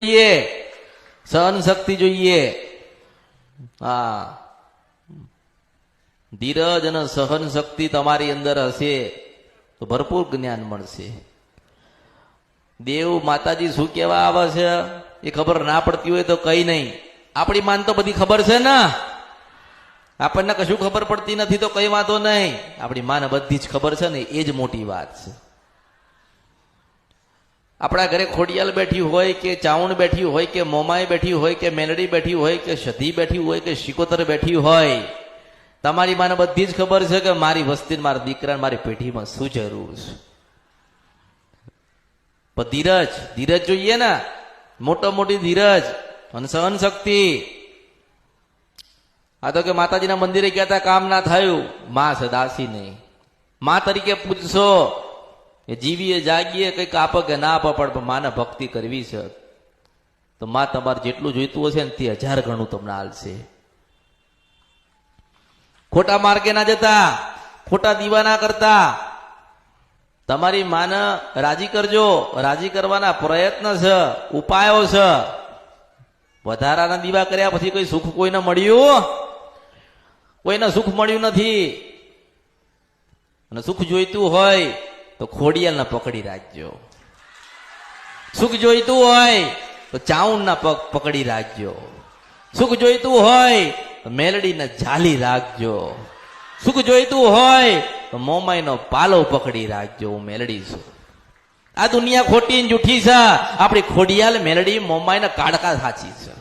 જોઈએ, સહન શક્તિ જોઈએ. હા, ધીરજ અને સહન શક્તિ તમારી અંદર હશે તો ભરપૂર જ્ઞાન મળશે. દેવ માતાજી શું કહેવા આવે છે એ ખબર ના પડતી હોય તો કઈ નહીં. આપણી માન તો બધી ખબર છે ને, આપણને કશું ખબર પડતી નથી તો કઈ વાંધો નહીં. આપણી માને બધી જ ખબર છે ને, એ જ મોટી વાત છે. આપણા ઘરે ખોડિયાલ બેઠી હોય કે ચાઉણ બેઠી હોય કે મોમાઈ બેઠી હોય કે મેલડી બેઠી હોય કે સધી બેઠી હોય કે શિકોતર બેઠી હોય, તમારી માને બધી જ ખબર છે કે મારી વસ્તી, મારા દીકરા, મારી પેઢીમાં શું જરૂર છે. પણ ધીરજ, ધીરજ જોઈએ ને, મોટી ધીરજ અને સહન શક્તિ. આ તો કે માતાજીના મંદિરે ગયા હતા, કામ ના થયું, માં છે દાસી નહીં. માં તરીકે પૂછશો એ જીવીએ જાગીએ કંઈક આપે કે ના આપે, પણ માને ભક્તિ કરવી છે તો માં તમારે જેટલું જોઈતું હશે ને તે 1000 ગણું તમને આલશે. ખોટા માર્ગે ના જતા, ખોટા દીવા ના કરતા. તમારી માને રાજી કરજો. રાજી કરવાના પ્રયત્ન છે, ઉપાયો છે. વધારાના દીવા કર્યા પછી કોઈ સુખ કોઈને મળ્યું? કોઈને સુખ મળ્યું નથી. અને સુખ જોઈતું હોય તો ખોડિયાલને પકડી રાખજો. સુખ જોઈતું હોય તો ચાઉણના પગ પકડી રાખજો. સુખ જોઈતું હોય તો મેલડીને ઝાલી રાખજો. સુખ જોઈતું હોય તો મોમાઈનો પાલો પકડી રાખજો. હું મેલડી છું. આ દુનિયા ખોટી ને જૂઠી છે. આપણી ખોડિયાલ, મેલડી, મોમાઈના કાડકા સાચી છે.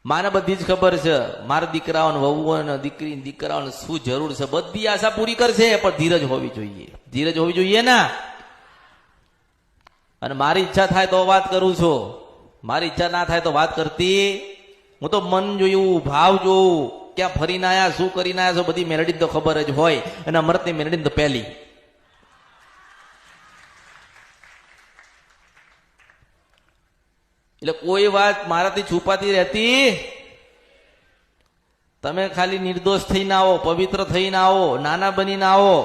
માને બધી જ ખબર છે મારા દીકરાઓને, વહુઓને, દીકરી દીકરાઓને શું જરૂર છે. બધી આશા પૂરી કરશે, પણ ધીરજ હોવી જોઈએ. ધીરજ હોવી જોઈએ ને. અને મારી ઈચ્છા થાય તો વાત કરું છું, મારી ઈચ્છા ના થાય તો વાત કરતી. હું તો મન જોયું, ભાવ જોઉં, ક્યાં ફરીને આયા, શું કરીને આયા છો, બધી મેલડી તો ખબર જ હોય. અને અમૃતની મેલડી તો પહેલી. એટલે કોઈ વાત મારાથી છુપાતી રહેતી. તમે ખાલી નિર્દોષ થઈને આવો, પવિત્ર થઈને આવો, નાના બનીને આવો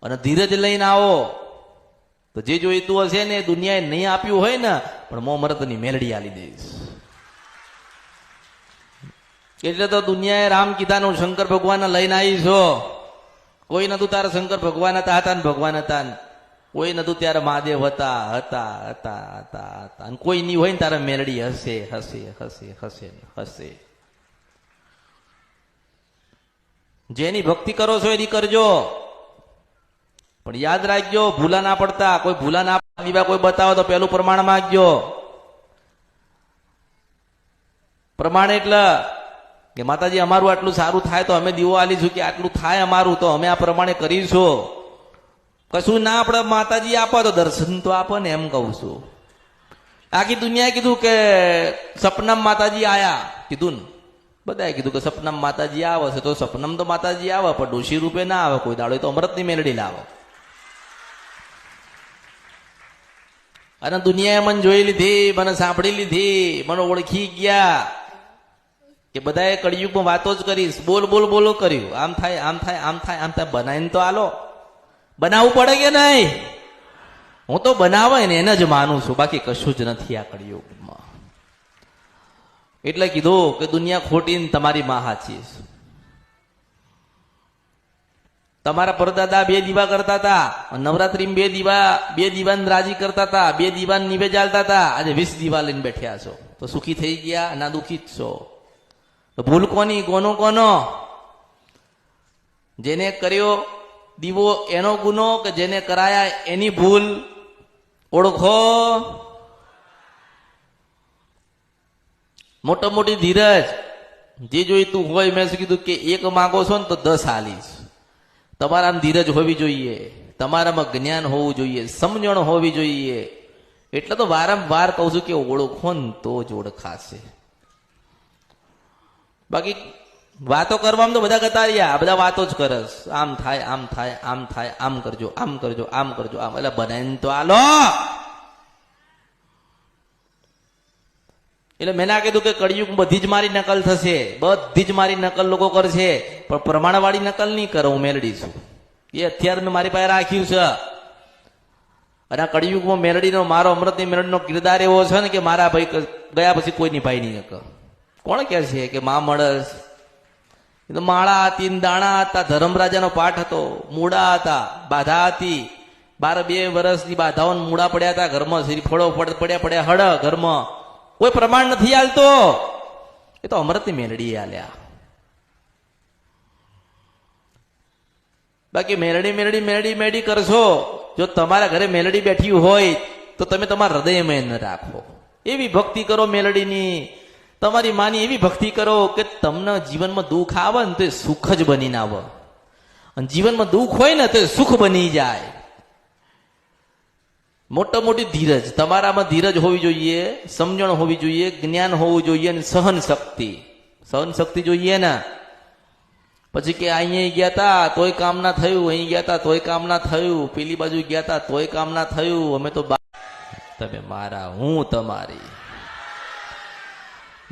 અને ધીરજ લઈને આવો તો જે જોઈતું હશે ને દુનિયાએ નહીં આપ્યું હોય ને, પણ મોમરતની મેલડી આલી દઈશ. એટલે તો દુનિયાએ રામ કીધાનું શંકર ભગવાનને લઈને આવી છો. કોઈ નતું તારે શંકર ભગવાન હતા ને ભગવાન હતા ને, કોઈ નતું ત્યારે મહાદેવ હતા. અને કોઈ નહીં હોય ને તારે મેલડી હશે, હશે, હશે, હશે, હશે. જેની ભક્તિ કરો છો એની કરજો, પણ યાદ રાખજો ભૂલા ના પડતા. કોઈ ભૂલા ના દીવા કોઈ બતાવો તો પેલું પ્રમાણ માંગજો. પ્રમાણ એટલે કે માતાજી અમારું આટલું સારું થાય તો અમે દીવો આલીશું, કે આટલું થાય અમારું તો અમે આ પ્રમાણે કરીશું. કશું ના આપણે માતાજી આપો તો દર્શન તો આપો ને, એમ કહું છું. આખી દુનિયાએ કીધું કે સપનામાં માતાજી આયા, કીધું ને બધાએ કીધું કે સપનામાં માતાજી આવે છે, તો સપનામાં તો માતાજી આવે પણ ડોશી રૂપે ના આવે કોઈ દાડો. તો અમૃતની મેલડી લાવો. અને દુનિયાએ મને જોઈ લીધી, મને સાંભળી લીધી, મને ઓળખી ગયા કે બધાએ કળિયુગમાં વાતો જ કરીશ, બોલ બોલ બોલો કર્યું. આમ થાય, આમ થાય, આમ થાય, આમ થાય. બનાવીને તો આલો. બનાવવું પડે કે નહીં? હું તો બનાવે ને એને જ માનું છું, બાકી કશું જ નથી આ કળિયુગમાં. એટલે કીધું કે દુનિયા ખોટી ને તમારી માં સાચી છે. તમારા પરદાદા 2 દીવા કરતા હતા, નવરાત્રીમાં 2 દીવાને રાજી કરતા હતા, 2 દીવાને નિવેદ આલતા હતા. આજે 20 દીવા લઈને બેઠ્યા છો તો સુખી થઈ ગયા ના દુઃખી જ છો? તો ભૂલ કોની, કોનો? જેને કર્યો દીવો એનો ગુનો કે જેને કરાયા એની ભૂલ? ઓળખો. મોટી ધીરજ. જે જોઈતું હોય, મેં શું કીધું કે 1 માંગો છો ને તો 10 આલીશ. તમારામાં ધીરજ હોવી જોઈએ, તમારામાં જ્ઞાન હોવું જોઈએ, સમજણ હોવી જોઈએ. એટલે તો વારંવાર કહું છું કે ઓળખો ને તો જ ઓળખાશે. બાકી વાતો કરવામાં તો બધા ગતા રહ્યા, બધા વાતો જ કરસ. આમ થાય, આમ થાય, આમ થાય, આમ કરજો, આમ કરજો, આમ કરજો, આમ. એટલે બનાવીને તો આલો. એટલે મેં ના કીધું કે કળિયુગ બધી જ મારી નકલ થશે, બધી જ મારી નકલ લોકો કરશે, પણ પ્રમાણવાળી નકલ નહીં કરો. હું મેલડી છું, એ અત્યારે મેં મારી પાસે રાખ્યું છે. અને આ કળિયુગમાં મેલડીનો મારો અમૃતની મેલડીનો કિરદાર એવો છે ને કે મારા ભાઈ ગયા પછી કોઈ નિભાઈ નહીં શકે. કોણ કે છે કે મા મળસ? એ તો માળા હતી ને દાણા હતા. ધર્મરાજાનો પાઠ હતો. મૂળા હતા, બાધા હતી. 12 વર્ષની બાધાઓ મૂળા પડ્યા હતા ઘરમાં. શ્રીફળો પડ્યા હળ ઘરમાં. કોઈ પ્રમાણ નથી હાલતો. એ તો અમૃતની મેલડી હાલ્યા. બાકી મેલડી કરશો. જો તમારા ઘરે મેલડી બેઠી હોય તો તમે તમારા હૃદયમાં ન રાખો. એવી ભક્તિ કરો મેલડીની, તમારી માની એવી ભક્તિ કરો કે તમને જીવનમાં દુઃખ આવે ને તો એ સુખ જ બનીને આવે, અને જીવનમાં દુઃખ હોય ને તો સુખ બની જાય. મોટી ધીરજ તમારામાં ધીરજ હોવી જોઈએ, સમજણ હોવી જોઈએ, જ્ઞાન હોવું જોઈએ, અને સહન શક્તિ જોઈએ ને. પછી કે અહીંયા ગયા તા તોય કામ ના થયું, અહીં ગયા તા તોય કામ ના થયું, પેલી બાજુ ગયા તા તોય કામ ના થયું, અમે તો તમે મારા હું તમારી.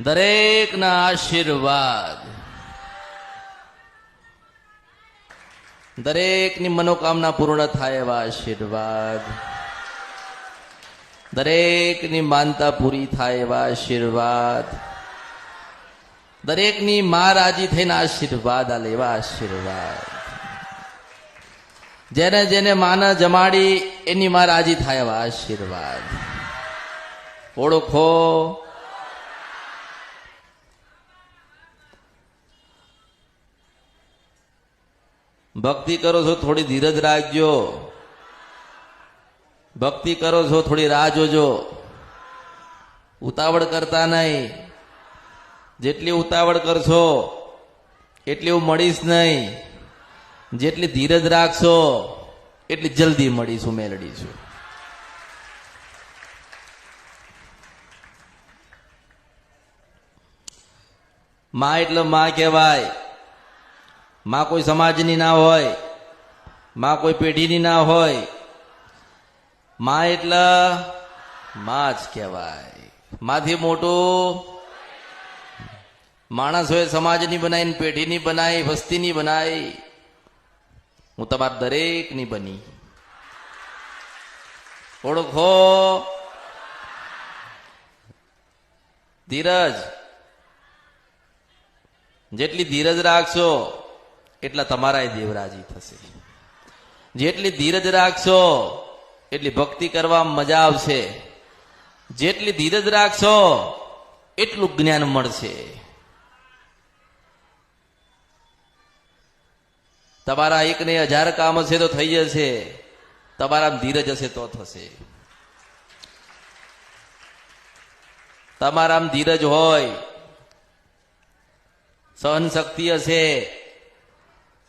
દરેકના આશીર્વાદ, દરેકની મનોકામના પૂર્ણ થાય એવા આશીર્વાદ, દરેકની માનતા પૂરી થાય એવા આશીર્વાદ, દરેકની માં રાજી થઈને આશીર્વાદ આલે એવા આશીર્વાદ. જેને જેને માને જમાડી એની માં રાજી થાય એવા આશીર્વાદ. ઓળખો ભક્તિ કરો છો થોડી ધીરજ રાખજો. ભક્તિ કરો છો થોડી રાહ જોજો. ઉતાવળ કરતા નહીં. જેટલી ઉતાવળ કરશો એટલી હું મળીશ નહીં. જેટલી ધીરજ રાખશો એટલી જલ્દી મળીશું, મેળડીશું. માં એટલે માં કહેવાય. માં કોઈ સમાજની ના હોય, માં કોઈ પેઢીની ના હોય. માં એટલે માં જ કહેવાય. માંથી મોટું માણસોએ સમાજની બનાવી, પેઢીની બનાવી, વસ્તીની બનાવી. હું તમારા દરેકની બની. ઓળખો ધીરજ. જેટલી ધીરજ રાખશો એટલા તમારા દેવરાજી થશે. જેટલી ધીરજ રાખશો એટલી ભક્તિ કરવા મજા આવશે. જેટલી ધીરજ રાખશો એટલું જ્ઞાન મળશે. તમારા 1 ને 1000 કામ હશે તો થઈ જશે. તમારા ધીરજ હશે તો થશે. તમારા ધીરજ હોય, સહન શક્તિ હશે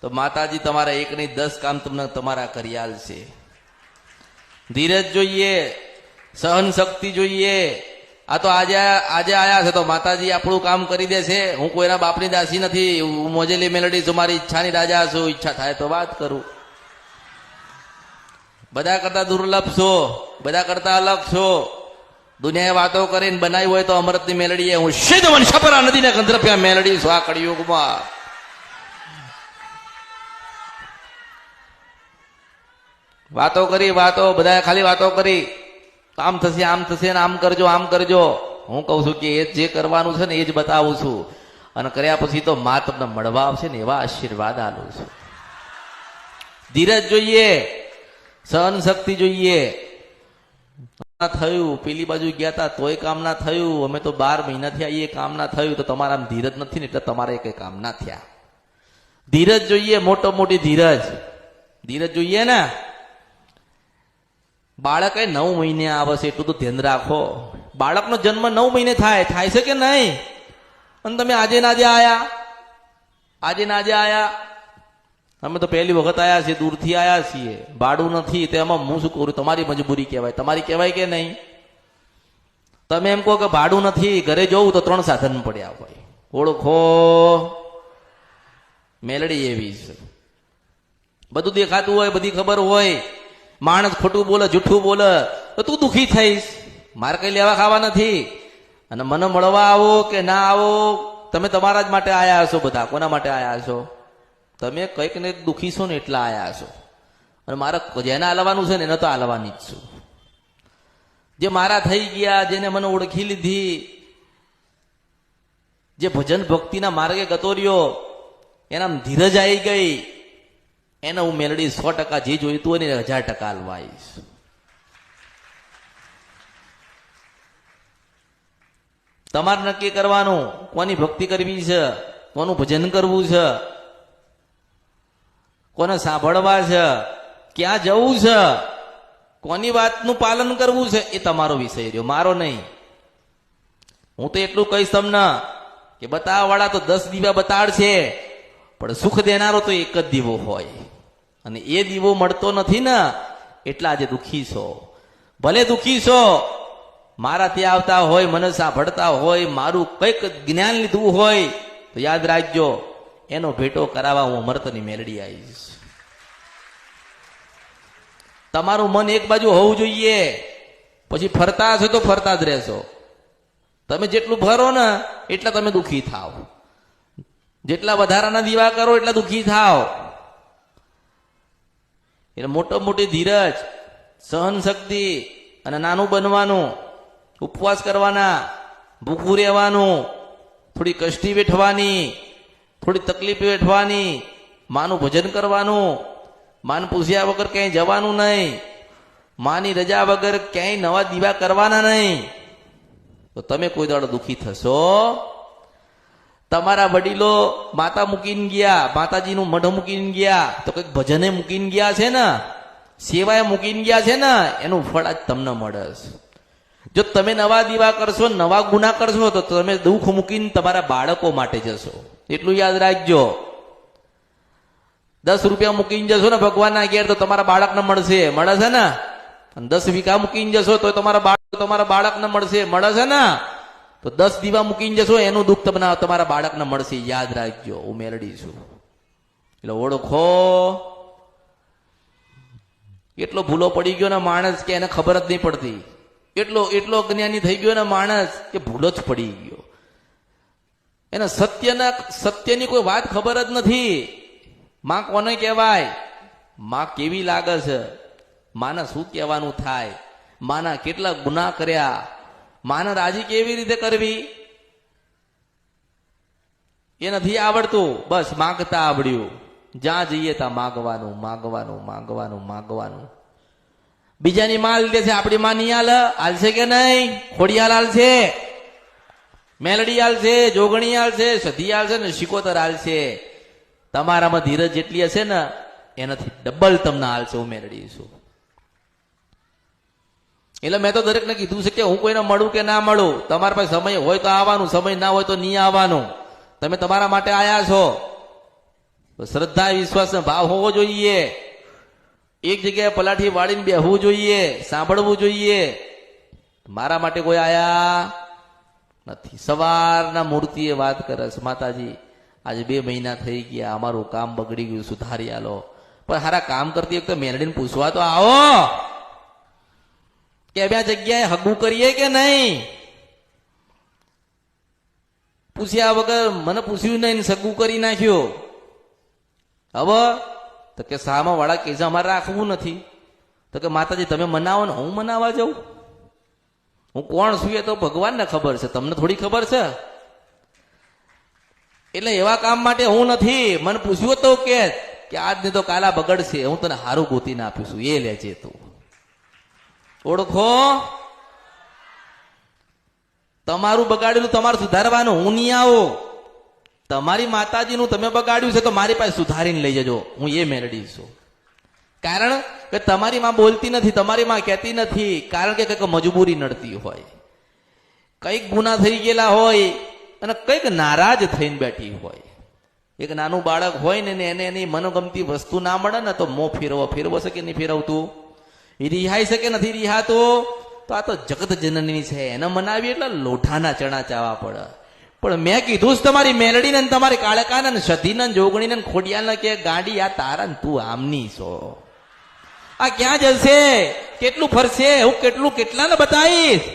તો માતાજી તમારા 1 નહીં 10 કામ તમને તમારા કરી આલશે. ધીરજ જોઈએ, સહન શક્તિ જોઈએ. આ તો આજે આયા છે તો માતાજી આપણું કામ કરી દેશે. હું કોઈના બાપની દાસી નથી. હું મોજેલી મેલડી છું, મારી ઈચ્છાની રાજા છું. ઈચ્છા થાય તો વાત કરું. બધા કરતા દુર્લભ છો, બધા કરતા અલગ છો. દુનિયાએ વાતો કરીને બનાવી હોય તો અમૃતની મેલડી. હું સિદ્ધ વંશપરા નદીને ગંધર્પ્યા મેલડી છું આ કળિયુગમાં. વાતો કરી, બધા ખાલી વાતો કરી. આમ થશે, આમ થશે, ને આમ કરજો, આમ કરજો. હું કઉ છું કે એ જે કરવાનું છે ને એ જ બતાવું છું. અને કર્યા પછી તો માં તમને મળવા આવશે ને એવા આશીર્વાદ આલું છું. ધીરજ જોઈએ, સહન શક્તિ જોઈએ. થયું પેલી બાજુ ગયા તા તોય કામ ના થયું, અમે તો 12 મહિનાથી આવીએ કામ ના થયું. તો તમારા ધીરજ નથી ને એટલે તમારે કઈ કામ ના થયા. ધીરજ જોઈએ, મોટી ધીરજ. ધીરજ જોઈએ ને. બાળક 9 મહિને આવે છે એટલું તો ધ્યાન રાખો. બાળકનો જન્મ 9 મહિને થાય છે કે નહીં? અને તમે આજે નાજે આયા. અમે તો પહેલી વખત આયા છીએ, દૂરથી આયા છીએ, ભાડું નથી. તેમાં હું શું કરું? તમારી મજબૂરી કહેવાય. તમારી કહેવાય કે નહીં? તમે એમ કહો કે ભાડું નથી, ઘરે જવું તો 3 સાધન પડ્યા હોય. ઓળખો મેલડી એવી છે. બધું દેખાતું હોય, બધી ખબર હોય. માણસ ખોટું બોલે, જૂઠું બોલે તો તું દુઃખી થઈશ. મારે કઈ લેવા ખાવા નથી. અને મને મળવા આવો કે ના આવો, તમે તમારા જ માટે આયા હશો. બધા કોના માટે આયા હશો? તમે કંઈક ને દુઃખી છો ને એટલા આયા હશો. અને મારે જેને હાલવાનું છે ને એને તો હાલવાની જ છું. જે મારા થઈ ગયા, જેને મને ઓળખી લીધી, જે ભજન ભક્તિના માર્ગે ગતો રહ્યો, એના ધીરજ આવી ગઈ, એને હું મેલડી 100% જે જોઈતું હોય ને 1000% આલવા આવીશ. તમારે નક્કી કરવાનું કોની ભક્તિ કરવી છે, કોનું ભજન કરવું છે, કોને સાંભળવા છે, ક્યાં જવું છે, કોની વાતનું પાલન કરવું છે, એ તમારો વિષય રહ્યો, મારો નહીં. હું તો એટલું કહીશ તમને કે બતાવવા વાળા તો 10 દીવા બતાડશે, પણ સુખ દેનારો તો એક જ દીવો હોય, અને એ દીવો મળતો નથી ને એટલા આજે દુઃખી છો. ભલે દુઃખી છો, મારા ત્યાં આવતા હોય, મને સાંભળતા હોય, મારું કંઈક જ્ઞાન લીધું હોય તો યાદ રાખજો, એનો ભેટો કરાવવા હું અમૃતની મેલડી આવીશ. તમારું મન એક બાજુ હોવું જોઈએ, પછી ફરતા હશો તો ફરતા જ રહેશો. તમે જેટલું ફરો ને એટલા તમે દુઃખી થાવ, જેટલા વધારાના દીવા કરો એટલા દુઃખી થાવ. એટલે મોટી ધીરજ, સહન શક્તિ અને નાનું બનવાનું, ઉપવાસ કરવાના, ભૂખું રહેવાનું, થોડી કષ્ટી વેઠવાની, થોડી તકલીફ વેઠવાની, માનું ભજન કરવાનું, માન પૂછ્યા વગર ક્યાંય જવાનું નહીં, માની રજા વગર ક્યાંય નવા દીવા કરવાના નહીં, તો તમે કોઈ દાડો દુઃખી થશો. તમારા વડીલો માતા મૂકીને ગયા, માતાજીનું મઢ મૂકીને ગયા, તો કંઈક ભજને મૂકીને ગયા છે ને, સેવાએ મૂકીને ગયા છે ને, એનું ફળ આજ તમને મળે છે. જો તમે નવા દીવા કરશો, નવા ગુના કરશો, તો તમે દુઃખ મૂકીને તમારા બાળકો માટે જશો. એટલું યાદ રાખજો. 10 રૂપિયા મૂકીને જશો ને ભગવાનના ઘેર, તો તમારા બાળકને મળશે, મળે છે ને. 10 વીઘા મૂકીને જશો તો તમારા બાળકને મળશે, મળે છે ને. તો 10 દીવા મૂકીને જશો, એનું દુઃખ તમને તમારા બાળકને મળશે. યાદ રાખજો, હું મેલડી છું. એટલે ઓળખો. એટલો ભૂલો પડી ગયો ને માણસ કે એને ખબર જ નહીં પડતી. એટલો જ્ઞાની થઈ ગયો ને માણસ કે ભૂલો જ પડી ગયો. એને સત્યની કોઈ વાત ખબર જ નથી. માં કોને કહેવાય, માં કેવી લાગે છે, માને શું કહેવાનું થાય, માના કેટલા ગુના કર્યા, માને રાજી કેવી રીતે કરવી એ નથી આવડતું. બસ માગતા આવડ્યું. જ્યાં જઈએ ત્યાં માગવાનું. બીજાની માં લીધે છે, આપણી માં નહીં હાલશે કે નહીં? ખોડિયાલ હાલશે, મેલડી હાલશે, જોગણી હાલશે, સધી હાલશે ને શિકોતર હાલશે. તમારામાં ધીરજ જેટલી હશે ને એનાથી ડબલ તમને હાલશે. હું મેલડી છું. એટલે મેં તો દરેકને કીધું છે કે હું કોઈને મળું કે ના મળું, તમારા પાસે સમય હોય તો આવવાનું, સમય ના હોય તો નહીં આવવાનું. તમે તમારા માટે આયા છો. શ્રદ્ધા, વિશ્વાસ, ભાવ હોવો જોઈએ. એક જગ્યાએ પલાઠી વાળીને બેહવું જોઈએ, સાંભળવું જોઈએ. મારા માટે કોઈ આયા નથી. સવારના મૂર્તિએ વાત કરે છે, માતાજી આજે 2 મહિના થઈ ગયા, અમારું કામ બગડી ગયું, સુધારી આલો. પણ હારા કામ કરતી વખતે મેલડીને પૂછવા તો આવો કે બે જગ્યાએ હગું કરીએ કે નહીં. પૂછ્યા વગર મને પૂછ્યું નહીં, સગું કરી નાખ્યું. હવે તો કે સામા વાળા કે અમારે રાખવું નથી. તો કે માતાજી તમે મનાવો ને હું મનાવા જાઉં? હું કોણ છું એ તો ભગવાનને ખબર છે, તમને થોડી ખબર છે. એટલે એવા કામ માટે હું નથી. મને પૂછ્યું તો કે આજને તો કાલા બગડશે, હું તને હારું ગોતીને આપું છું, એ લેજે તું. ઓળખો. તમારું બગાડેલું તમારે સુધારવાનું, હું નહીં આવું. તમારી માતાજીનું તમે બગાડ્યું છે તો મારી પાસે સુધારીને લઈ જજો, હું એ મેલડી છું. કારણ કે તમારી માં બોલતી નથી, તમારી માં કહેતી નથી, કારણ કે કંઈક મજબૂરી નડતી હોય, કંઈક ગુના થઈ ગયેલા હોય અને કંઈક નારાજ થઈને બેઠી હોય. એક નાનું બાળક હોય ને એને એની મનોગમતી વસ્તુ ના મળે ને તો મોં ફેરવો શકે નહીં ફેરવતું, રિહાઈ શકે નથી રિહાતું. તો આ તો જગત જનની છે, એને મનાવી એટલે લોઠાના ચણા ચાવા પડે. પણ મેં કીધું જ તમારી મેલડીને, તમારી કાળકાને, સધીને, જોગણીને, ખોડિયાને કે ગાડી આ તારા ને તું આમની છો. આ ક્યાં જશે, કેટલું ફરશે, હું કેટલાને બતાવીશ.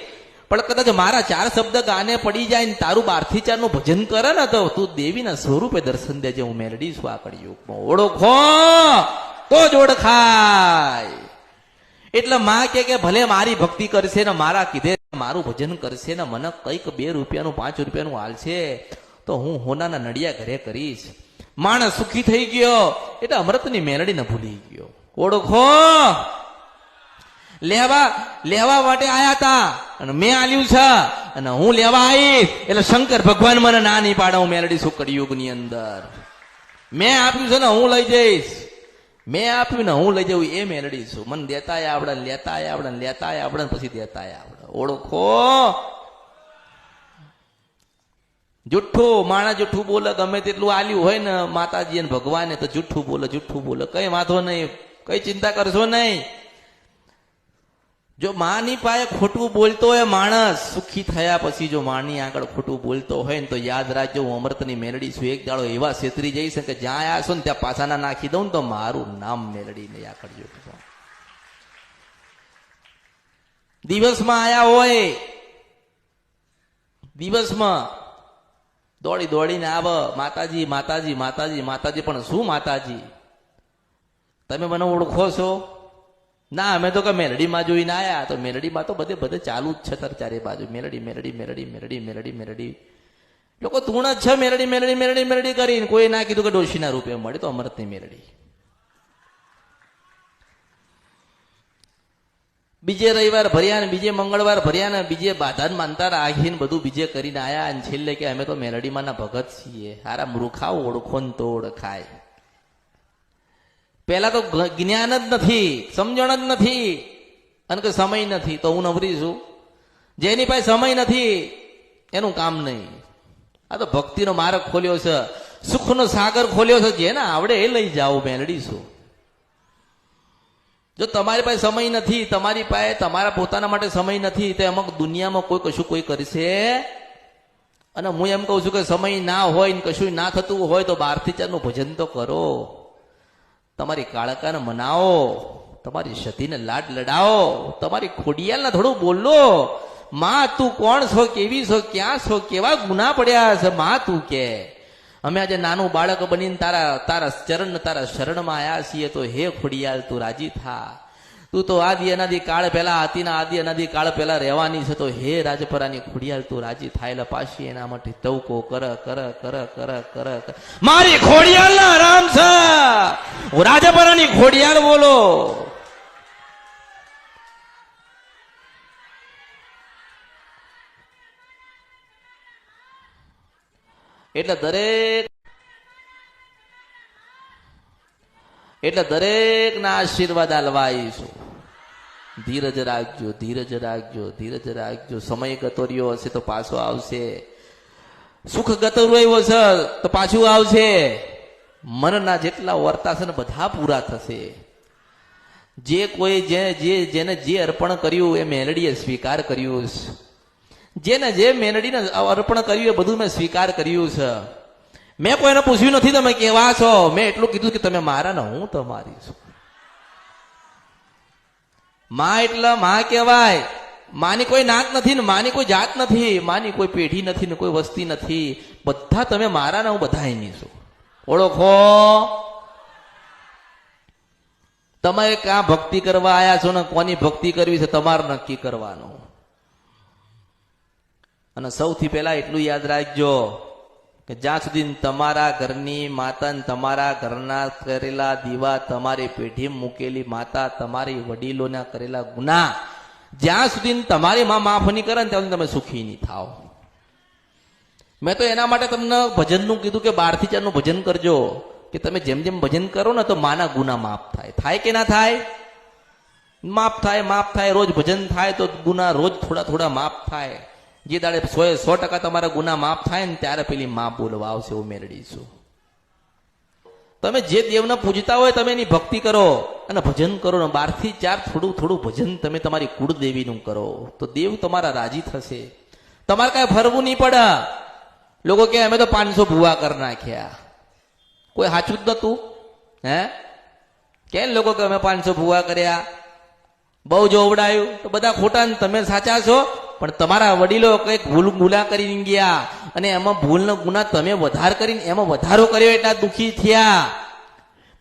પણ કદાચ મારા 4 શબ્દ ગાને પડી જાય ને તારું 12 થી 4 નું ભજન કરે ને તો તું દેવીના સ્વરૂપે દર્શન દેજે. હું મેલડી છું આ કળિયુગમાં. ઓળખો તો જ ઓળખાય. એટલે માં કે ભલે મારી ભક્તિ કરશે ને મારા કીધે મારું ભજન કરશે ને મને કંઈક 2 રૂપિયાનું 5 રૂપિયાનું હાલશે તો હું હોનાના નડિયા ઘરે કરીશ. માણસ સુખી થઈ ગયો એટલે અમૃતની મેલડીને ભૂલી ગયો. ઓળખો, લેવા માટે આયા તા અને મેં આલ્યું છે અને હું લેવા આવીશ એટલે શંકર ભગવાન મને ના નહીં પાડે. હું મેલડી છું કળિયુગની અંદર. મેં આપ્યું છે ને હું લઈ જઈશ. મેં આપ્યું ને હું લઈ જવું એ મેલડી છું. મને દેતા આવડે, લેતા આવડે, લેતા આવડે, પછી દેતા આવડે. ઓળખો, જુઠ્ઠું માણસ જુઠ્ઠું બોલે, ગમે તેટલું આલ્યું હોય ને માતાજી અને ભગવાને તો જુઠ્ઠું બોલે. કઈ વાંધો નહીં, કઈ ચિંતા કરશો નહીં. જો માની પાસે ખોટું બોલતો હોય માણસ, સુખી થયા પછી જો માની આગળ ખોટું બોલતો હોય ને તો યાદ રાખજો, હું અમૃતની મેલડી છું. એક દાડો એવા છેતરી જઈશ કે જ્યાં આશો ને ત્યાં પાછાના નાખી દઉં ને તો મારું નામ મેલડી નહીં આકડજો. દિવસમાં આયા હોય, દિવસમાં દોડીને આવે માતાજી માતાજી માતાજી માતાજી. પણ શું માતાજી? તમે મને ઓળખો છો? ના, અમે તો કે મેલડીમાં જોઈને આયા. તો મેલડીમાં તો બધે ચાલુ જ છે ચારે બાજુ મેલડી મેલડી મેલડી મેલડી મેલડી મેલડી. લોકો તું જ છે મેલડી મેલડી મેલડી મેલડી કરીને. કોઈ ના કીધું કે ડોશીના રૂપે મળે તો અમૃતની મેલડી. બીજે રવિવાર ભર્યા ને બીજે મંગળવાર ભર્યા ને બીજે બાધાન માનતા રાખીને બધું બીજે કરીને આયા. અને છેલ્લે કે અમે તો મેલડીમાં ના ભગત છીએ. હારા મૂર્ખાઓ ઓળખો ને તો ઓળખાય. પેલા તો જ્ઞાન જ નથી, સમજણ જ નથી, અને કે સમય નથી તો હું નવરી છું. જેની પાસે સમય નથી એનું કામ નહીં. આ તો ભક્તિનો માર્ગ ખોલ્યો છે, સુખનો સાગર ખોલ્યો છે. જેને આવડે એ લઈ જાઓ. મેલડી છું. જો તમારી પાસે સમય નથી, તમારી પાસે તમારા પોતાના માટે સમય નથી, તો એમાં દુનિયામાં કોઈ કશું કોઈ કરશે. અને હું એમ કહું છું કે સમય ના હોય ને કશું ના થતું હોય તો 12 થી 4 નું ભજન તો કરો. તમારી કાળકાને મનાવો, તમારી સતીને લાડ લડાવો, તમારી ખોડિયાલને થોડું બોલો. માં તું કોણ છો, કેવી છો, ક્યાં છો, કેવા ગુના પડ્યા છે માં તું કે. અમે આજે નાનું બાળક બનીને તારા શરણમાં આવ્યા છીએ. તો હે ખોડિયાલ તું રાજી થા. તું તો આદિ અનાદિ કાળ પહેલા હતી ને આદિ અનાદિ કાળ પહેલા રહેવાની છે. તો હે રાજપરાની ખોડિયાલ તું રાજી થાય. એટલે પાછી એના માટે તવકો કર કર કર કર કર. મારી ખોડિયાલ ના આરામ છે. હું રાજપરાની ખોડિયાલ બોલો. એટલે દરેક ના આશીર્વાદ આલવા આવીશું. ધીરજ રાખજો, ધીરજ રાખજો, ધીરજ રાખજો. સમય ગતો રહ્યો હશે તો પાછો આવશે. સુખ ગતો રહ્યો હશે તો પાછું આવશે. મનના જેટલા વર્તા છે ને બધા પૂરા થશે. જે કોઈ જેને જે અર્પણ કર્યું એ મેલડીએ સ્વીકાર કર્યું છે. જેને જે મેલડીને અર્પણ કર્યું એ બધું મેં સ્વીકાર કર્યું છે. મેં કોઈને પૂછ્યું નથી તમે કેવા છો. મેં એટલું કીધું કે તમે મારા ને હું તમારી છું. માં એટલે માં કહેવાય. માની કોઈ નાત નથી ને માની કોઈ જાત નથી, માની કોઈ પેઢી નથી ને કોઈ વસ્તી નથી. બધા તમે મારા ને હું બધા એની છું. ઓળખો, તમે ક્યાં ભક્તિ કરવા આયા છો ને કોની ભક્તિ કરવી છે તમારે નક્કી કરવાનું. અને સૌથી પહેલા એટલું યાદ રાખજો કે જ્યાં સુધી તમારા ઘરની માતા ને તમારા ઘરના કરેલા દીવા, તમારી પેઢી મૂકેલી માતા, તમારી વડીલોના કરેલા ગુના જ્યાં સુધી તમારી માં માફ નહીં કરે ને ત્યાં સુધી તમે સુખી નહીં થાવ. મેં તો એના માટે તમને ભજનનું કીધું કે 12 થી 4 નું ભજન કરજો. કે તમે જેમ જેમ ભજન કરો ને તો માના ગુના માફ થાય. થાય કે ના થાય? માફ થાય, માફ થાય. રોજ ભજન થાય તો ગુના રોજ થોડા થોડા માફ થાય. જે દાડે 100% તમારા ગુના માફ થાય ને ત્યારે પેલી માં બોલવા આવશે હું મેલડી છું. તમે જે દેવને પૂજતા હોય તમે એની ભક્તિ કરો અને ભજન કરો ને 12 થી 4 થોડું થોડું ભજન તમે તમારી કુળદેવીનું કરો તો દેવ તમારા રાજી થશે. તમારે કાંઈ ફરવું નહીં પડે. લોકો કે અમે તો 500 ભૂવા કરી નાખ્યા. કોઈ સાચું જ નતું. કેમ લોકો કે અમે 500 ભૂવા કર્યા, બહુ જોવડાયું? તો બધા ખોટા ને તમે સાચા છો. પણ તમારા વડીલો કઈક ભૂલ ગુના કરીને ગયા અને એમાં ભૂલનો ગુના તમે વધાર કરીને એમાં વધારો કર્યો એટલા દુઃખી થયા.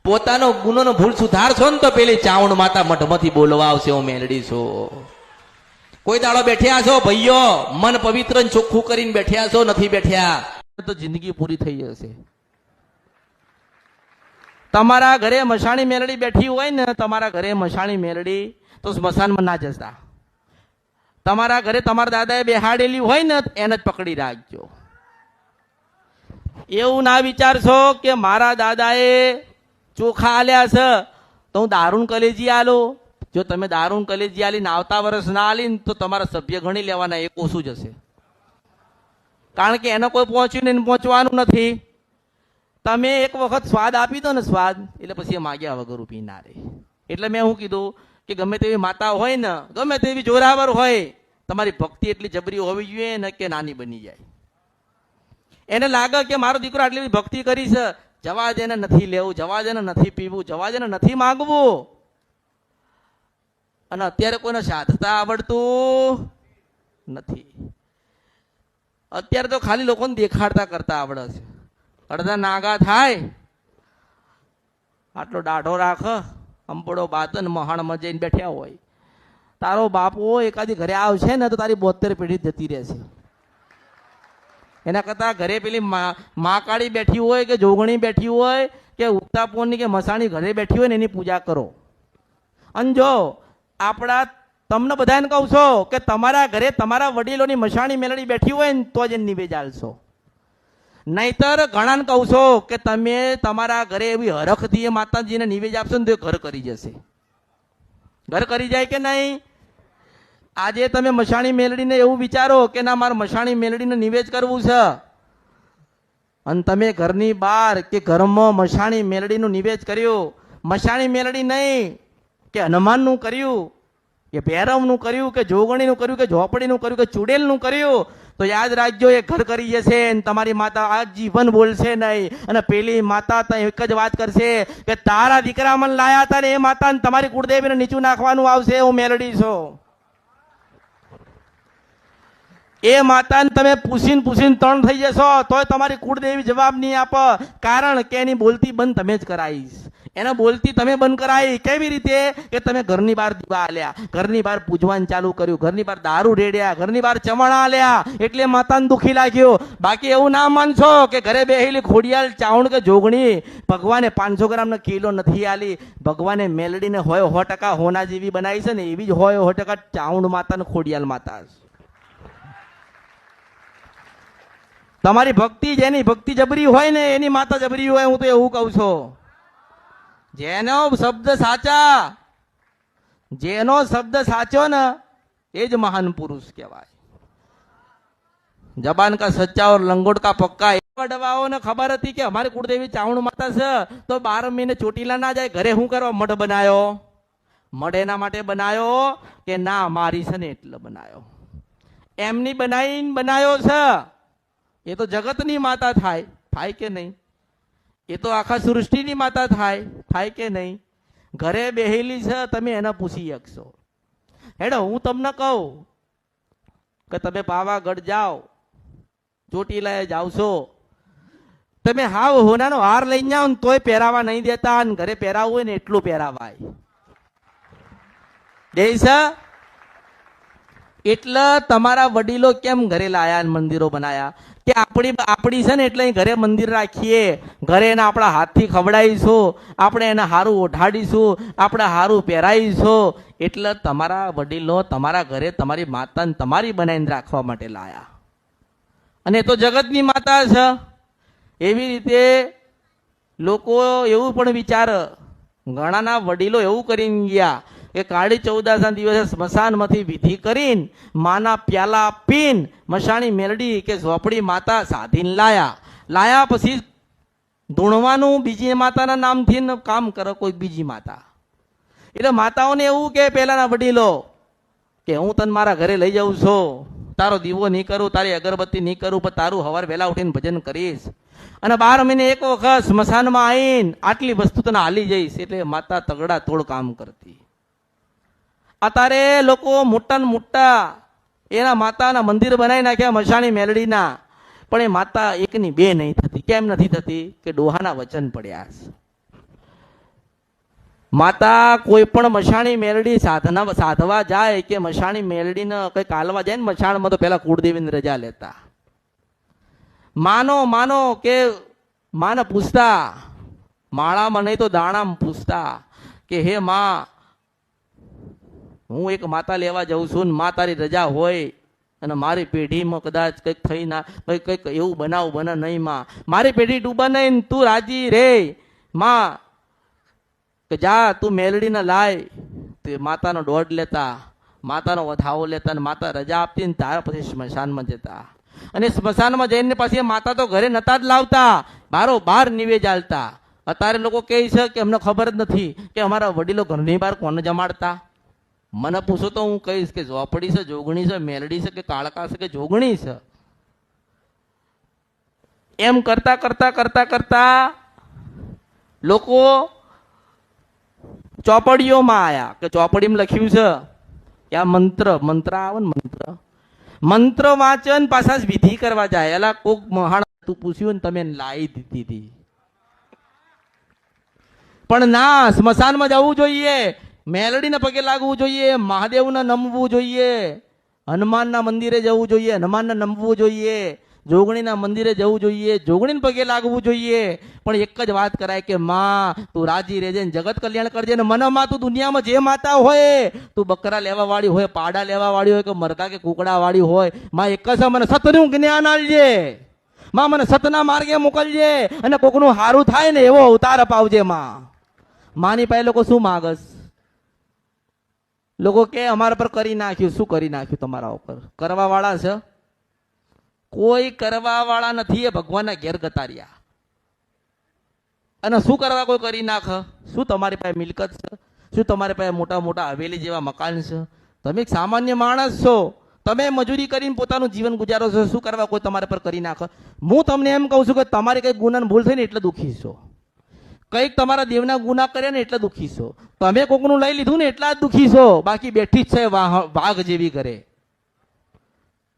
પોતાનો ગુનો ભૂલ સુધારશો ને તો પેલી ચાવણ માતા મઠમાંથી બોલવા આવશે હું મેલડી છું. કોઈ દાડો બેઠ્યા છો ભાઈઓ, મન પવિત્ર ને ચોખ્ખું કરીને બેઠ્યા છો? નથી બેઠ્યા તો જિંદગી પૂરી થઈ જશે. તમારા ઘરે મશાણી મેલડી બેઠી હોય ને, તમારા ઘરે મશાણી મેલડી, તો સ્મશાનમાં ના જતા. તમારા ઘરે તમારા દાદાએ બેહાડેલી હોય ને એને જ પકડી રાખજો. એવું ના વિચારશો કે મારા દાદાએ ચોખા આલ્યા છે તો હું દારૂણ કલેજી આલો. જો તમે દારૂણ કલેજી આલીને આવતા વર્ષ ના આલીને તો તમારા સભ્ય ગણી લેવાના, એક ઓછું જશે. કારણ કે એને કોઈ પહોંચ્યું ને પહોંચવાનું નથી. તમે એક વખત સ્વાદ આપી દો ને, સ્વાદ, એટલે પછી એ માગ્યા વગર પી ના રહે. એટલે મેં શું કીધું કે ગમે તેવી માતા હોય ને, ગમે તેવી જોરાવર હોય, તમારી ભક્તિ એટલી જબરી હોવી જોઈએ ને કે નાની બની જાય. એને લાગે કે મારો દીકરો આટલી બધી ભક્તિ કરી છે, જવા દે ને, નથી લેવું, જવા દે ને, નથી પીવું, જવા દે ને, નથી માગવું. અને અત્યારે કોઈને સાધતા આવડતું નથી. અત્યારે તો ખાલી લોકોને દેખાડતા કરતા આવડે છે. અડધા નાગા થાય, આટલો દાઢો રાખ, અંપડો બાતન મહાણમાં જઈને બેઠ્યા હોય. તારો બાપો એકાદી ઘરે આવશે ને તો તારી 72 પેઢી જતી રહેશે. એના કરતા ઘરે પેલી માકાળી બેઠી હોય કે જોગણી બેઠી હોય કે ઉગતા પોની કે મસાણી ઘરે બેઠી હોય ને એની પૂજા કરો. અને જો આપણા તમને બધાને કહું છો કે તમારા ઘરે તમારા વડીલોની મસાણી મેલડી બેઠી હોય ને તો જ નિવેદ આલશો. નહીતર ઘણાને કહું છો કે તમે તમારા ઘરે એવી હરખથી માતાજીને નિવેદ આપશો ને તો ઘર કરી જશે. ઘર કરી જાય કે નહીં? આજે તમે મશાણી મેલડીને એવું વિચારો કે ના મારે મશાણી મેલડીને નિવેદ કરવું છે, અને તમે ઘરની બહાર કે ઘરમાં મશાણી મેલડીનું નિવેદ કર્યું. મશાણી મેલડી નહીં કે હનુમાનનું કર્યું, કે ભૈરવનું કર્યું, કે જોગણીનું કર્યું, કે ઝોપડીનું કર્યું, કે ચુડેલનું કર્યું, તો યાદ રાખજો એ ઘર કરી જશે. તમારી માતા આ જીવન બોલશે નહીં. અને પેલી માતા એક જ વાત કરશે કે તારા દીકરા મને લાયા હતા ને એ માતા તમારી કુળદેવીને નીચું નાખવાનું આવશે, હું મેલડી છું. એ માતાને તમે પૂછીને ત્રણ થઈ જશો તોય તમારી કુળદેવી જવાબ નહીં આપે. કારણ કે એની બોલતી બંધ તમે જ કરાવીશ. એને બોલતી તમે બંધ કરાવી. કેવી રીતે? કે તમે ઘરની બહાર દીવા આલ્યા, ઘરની બહાર પૂજવાનું ચાલુ કર્યું, ઘરની બહાર દારૂ રેડ્યા, ઘરની બહાર ચમણા આલ્યા, એટલે માતાને દુખી લાગ્યો. બાકી એવું ના માનશો કે ઘરે બેહેલી ખોડિયાલ ચાવણ કે જોગણી ભગવાને 500 ગ્રામનો કિલો નથી આલી. ભગવાને મેલડીને હોય 100% હોના જેવી બનાવી છે ને, એવી જ હોય 100% ચાવણ માતા ને ખોડિયાલ માતા. તમારી ભક્તિ, જેની ભક્તિ જબરી હોય ને એની માતા જબરી હોય. હું તો એવું કહું છું, જેનો શબ્દ સાચા, જેનો શબ્દ સાચો ને એ જ મહાન પુરુષ કહેવાય. જબાન કા સચ્ચા और લંગોટ કા પક્કા. વડવાઓને ખબર હતી કે અમારી કુળદેવી ચાવણ માતા છે તો 12 મહિને ચોટીલા ના જાય. ઘરે શું કરવા મઢ બનાયો? મઢ એના માટે બનાયો કે ના મારી છે ને એટલે બનાયો. એમની બનાવીને બનાયો છે. એ તો જગતની માતા થાય કે નહીં? એ તો આખા સૃષ્ટિની માતા થાય કે નહીં? ઘરે બેહેલી છે, તમે એને પૂછી શકશો. હેડો હું તમને કહું કે તમે પાવાગઢ જાઓ, ચોટીલાએ જાવશો, તમે હાવ હોનાનો હાર લઈને જાઓ ને તોય પહેરાવા નહીં દેતા, અને ઘરે પહેરાવવું હોય ને એટલું પહેરાવાય દેશ. એટલે તમારા વડીલો કેમ ઘરે લાયા, મંદિરો બનાયા? કે આપણી છે ને એટલે ઘરે મંદિર રાખીએ, ઘરે એને આપણા હાથથી ખવડાવીશું, આપણે એને હારું ઓઢાડીશું, આપણે હારું પહેરાવીશું. એટલે તમારા વડીલો તમારા ઘરે તમારી માતાને તમારી બનાવીને રાખવા માટે લાયા. અને તો જગતની માતા છે. એવી રીતે લોકો એવું પણ વિચાર, ઘણાના વડીલો એવું કરીને ગયા કે કાળી ચૌદસના દિવસે સ્મશાનમાંથી વિધિ કરીને માના પ્યાલા પીન મશાણી મેલડી કે ઝોપડી માતા સાધીને લાયા. પછી ધૂણવાનું બીજી માતાના નામથી કામ કરે કોઈ બીજી માતા. એટલે માતાઓને એવું કે પહેલાના વડીલો કે હું તને મારા ઘરે લઈ જાઉં છું, તારો દીવો નહીં કરું, તારી અગરબત્તી નહીં કરું, પણ તારું સવાર વહેલા ઉઠીને ભજન કરીશ, અને 12 મહિને એક વખત સ્મશાનમાં આવીને આટલી વસ્તુ તને હાલી જઈશ. એટલે માતા તગડા તોડ કામ કરતી. અત્યારે લોકો મોટા ને મોટા એના માતાના મંદિર બનાવી નાખ્યા મશાણી મેલડીના, પણ એ માતા એકની બે નહીં થતી. કેમ નથી થતી? કે ડોહાના વચન પડ્યા છે. માતા કોઈ પણ મશાણી મેલડી સાધવા જાય કે મશાણી મેલડીને કઈ કાલવા જાય ને મશાણમાં તો પેલા કુળદેવીની રજા લેતા. માનો કે માને પૂછતા, માળામાં નહીં તો દાણામાં પૂછતા કે હે માં, હું એક માતા લેવા જાઉં છું ને માં તારી રજા હોય અને મારી પેઢીમાં કદાચ કંઈક થઈ ના કંઈક એવું બનાવ બને નહીં માં, મારી પેઢી ડૂબે નહીં, તું રાજી રે માં, કે જા તું મેલડીને લાય. તે માતાનો દોડ લેતા, માતાનો વધાવો લેતા અને માતા રજા આપતી ને તારા પછી સ્મશાનમાં જતા. અને સ્મશાનમાં જઈને પછી માતા તો ઘરે નતા જ લાવતા, બારોબાર નિવેદ આલતા. અત્યારે લોકો કહે છે કે અમને ખબર જ નથી કે અમારા વડીલો ઘરની બહાર કોને જમાડતા. મને પૂછો તો હું કહીશ કે ઝોપડી છે, જોગણી છે, મેલડી છે કે કાળકા છે કે જોગણી છે. એમ કરતા કરતા કરતા કરતા લોકો ચોપડીઓમાં આયા કે ચોપડીમાં લખ્યું છે કે આ મંત્ર આવે ને મંત્ર વાંચન પાછા જ વિધિ કરવા જાય. એલા કોક મહાણ તું પૂછ્યું ને તમે લાવી દીધી હતી. પણ ના, સ્મશાનમાં જવું જોઈએ, મેલડીને પગે લાગવું જોઈએ, મહાદેવને નમવું જોઈએ, હનુમાનના મંદિરે જવું જોઈએ, હનુમાનને નમવું જોઈએ, જોગણીના મંદિરે જવું જોઈએ, જોગણીને પગે લાગવું જોઈએ. પણ એક જ વાત કરાય કે માં તું રાજી રહેજે ને જગત કલ્યાણ કરજે ને મનમાં તું દુનિયામાં જે માતા હોય, તું બકરા લેવા વાળી હોય, પાડા લેવા વાળી હોય કે મરઘા કે કુકડા વાળી હોય, માં એક જ મને સતનું જ્ઞાન આલજે, માં મને સતના માર્ગે મોકલજે અને કોકનું હારું થાય ને એવો અવતાર અપાવજે માં. માની પાસે લોકો શું માગસ? લોકો કે અમારા પર કરી નાખ્યું. શું કરી નાખ્યું તમારા ઉપર? કરવા વાળા છે? કોઈ કરવા વાળા નથી, એ ભગવાનના ઘેર ગતાર્યા. અને શું કરવા કોઈ કરી નાખ? શું તમારી પાસે મિલકત છે? શું તમારી પાસે મોટા મોટા હવેલી જેવા મકાન છે? તમે એક સામાન્ય માણસ છો, તમે મજૂરી કરીને પોતાનું જીવન ગુજારો છો, શું કરવા કોઈ તમારા પર કરી નાખ? હું તમને એમ કહું છું કે તમારી કઈ ગુનાની ભૂલ થઈ ને એટલે દુઃખી છો, કંઈક તમારા દેવના ગુના કર્યા ને એટલે દુઃખી છો, તમે કોકનું લઈ લીધું ને એટલા જ દુઃખી છો. બાકી બેઠી જ છે વાઘ જેવી ઘરે,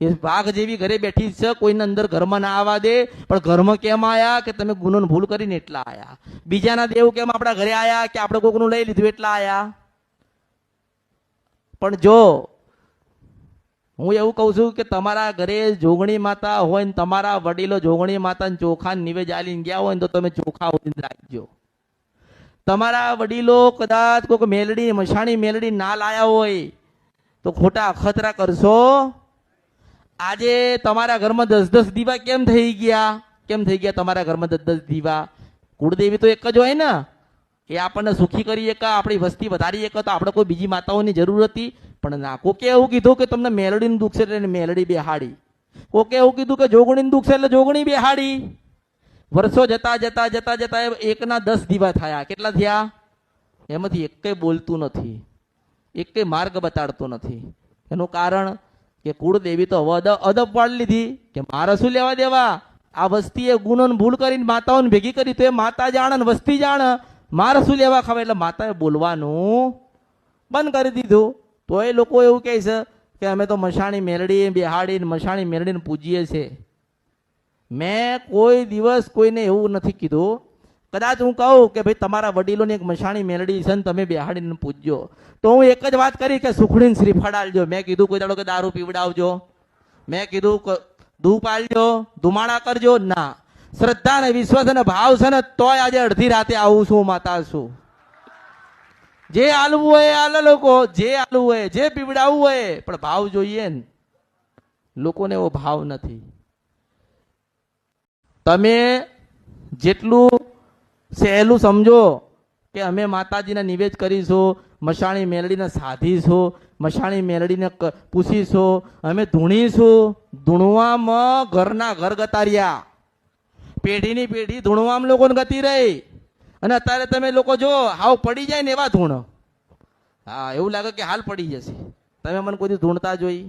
એ વાઘ જેવી ઘરે બેઠી જ છે, કોઈને અંદર ઘરમાં ના આવવા દે. પણ ઘરમાં કેમ આયા? કે તમે ગુનો ભૂલ કરીને એટલા આયા. બીજાના દેવ કેમ આપણા ઘરે આયા? કે આપણે કોકનું લઈ લીધું એટલા આયા. પણ જો હું એવું કહું છું કે તમારા ઘરે જોગણી માતા હોય ને તમારા વડીલો જોગણી માતાને ચોખા નિવેદ આલીને ગયા હોય ને તો તમે ચોખા ઉડીને રાખજો. તમારા વડીલો કદાચ કોઈક મેલડી મશાણી મેલડી ના લાયા હોય તો ખોટા અખતરા કરશો. આજે તમારા ઘરમાં 10-10 દીવા કેમ થઈ ગયા? કેમ થઈ ગયા તમારા ઘરમાં 10-10 દીવા? કુળદેવી તો એક જ હોય ને, એ આપણને સુખી કરી એક, આપણી વસ્તી વધારી એક, તો આપણે કોઈ બીજી માતાઓની જરૂર હતી? પણ ના, કોકે એવું કીધું કે તમને મેલડીનું દુઃખ છે એટલે મેલડી બેહાડી, કોકે એવું કીધું કે જોગણીનું દુઃખ છે એટલે જોગણી બેહાડી. વર્ષો જતા જતા જતા જતા 1ના 10 દીવા થયા. કેટલા થયા? એમાંથી એકેય બોલતું નથી, એકેય માર્ગ બતાડતો નથી. એનું કારણ કે કુળદેવી તો અદબ પાડી લીધી કે મારે શું લેવા દેવા? આ વસ્તીએ ગુનો ભૂલ કરીને માતાઓને ભેગી કરી તો એ માતા જાણે ને વસ્તી જાણે, મારે શું લેવા ખાવા? એટલે માતાએ બોલવાનું બંધ કરી દીધું. તો એ લોકો એવું કહે છે કે અમે તો મશાણી મેલડી બેહાડીને મશાણી મેલડીને પૂજીએ છીએ. મેં કોઈ દિવસ કોઈને એવું નથી કીધું. કદાચ હું કહું કે ભાઈ તમારા વડીલોની એક મશાણી મેલડી છે ને તમે બેહાડીને પૂજજો, તો હું એક જ વાત કરી કે સુખડીને શ્રીફળ આલજો. મેં કીધું કોઈ દાડો કે દારૂ પીવડાવજો, મેં કીધું ધૂપ આલજો, ધુમાડા કરજો ના. શ્રદ્ધા ને વિશ્વાસ અને ભાવ છે ને તોય આજે અડધી રાતે આવું છું માતા છું. જે આલવું હોય આલે લોકો, જે આલવું હોય, જે પીવડાવવું હોય, પણ ભાવ જોઈએ ને. લોકોને એવો ભાવ નથી. તમે જેટલું સહેલું સમજો કે અમે માતાજીને નિવેદ કરીશું, મશાણી મેલડીને સાધીશું, મશાણી મેલડીને પૂછીશું, અમે ધૂણીશું. ધૂણવામાં ઘરના ઘર ગતાર્યા, પેઢીની પેઢી ધૂણવામાં લોકોને ગતી રહી. અને અત્યારે તમે લોકો જો હાવ પડી જાય ને એવા ધૂણ, હા એવું લાગે કે હાલ પડી જશે. તમે મને કોઈ ધૂણતા જોઈ?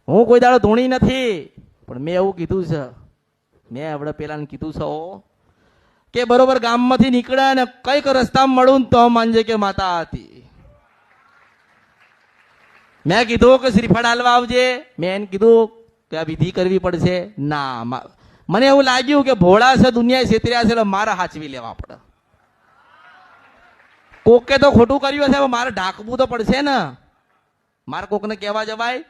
હું કોઈ દાડો ધૂણી નથી, પણ મેં એવું કીધું છે, મેં હવે પેલા કીધું છે કે બરોબર ગામમાંથી નીકળ્યા ને કઈક રસ્તામાં મળું તો માનજે કે માતા હતી. મેં કીધું કે શ્રીફળ હાલવા આવજે, મેં એને કીધું કે આ વિધિ કરવી પડશે. ના, મને એવું લાગ્યું કે ભોળા છે, દુનિયા છેતર્યા છે, એટલે મારે હાચવી લેવા પડે. કોકે તો ખોટું કર્યું હશે, મારે ઢાંકવું તો પડશે ને. મારે કોકને કહેવા જવાય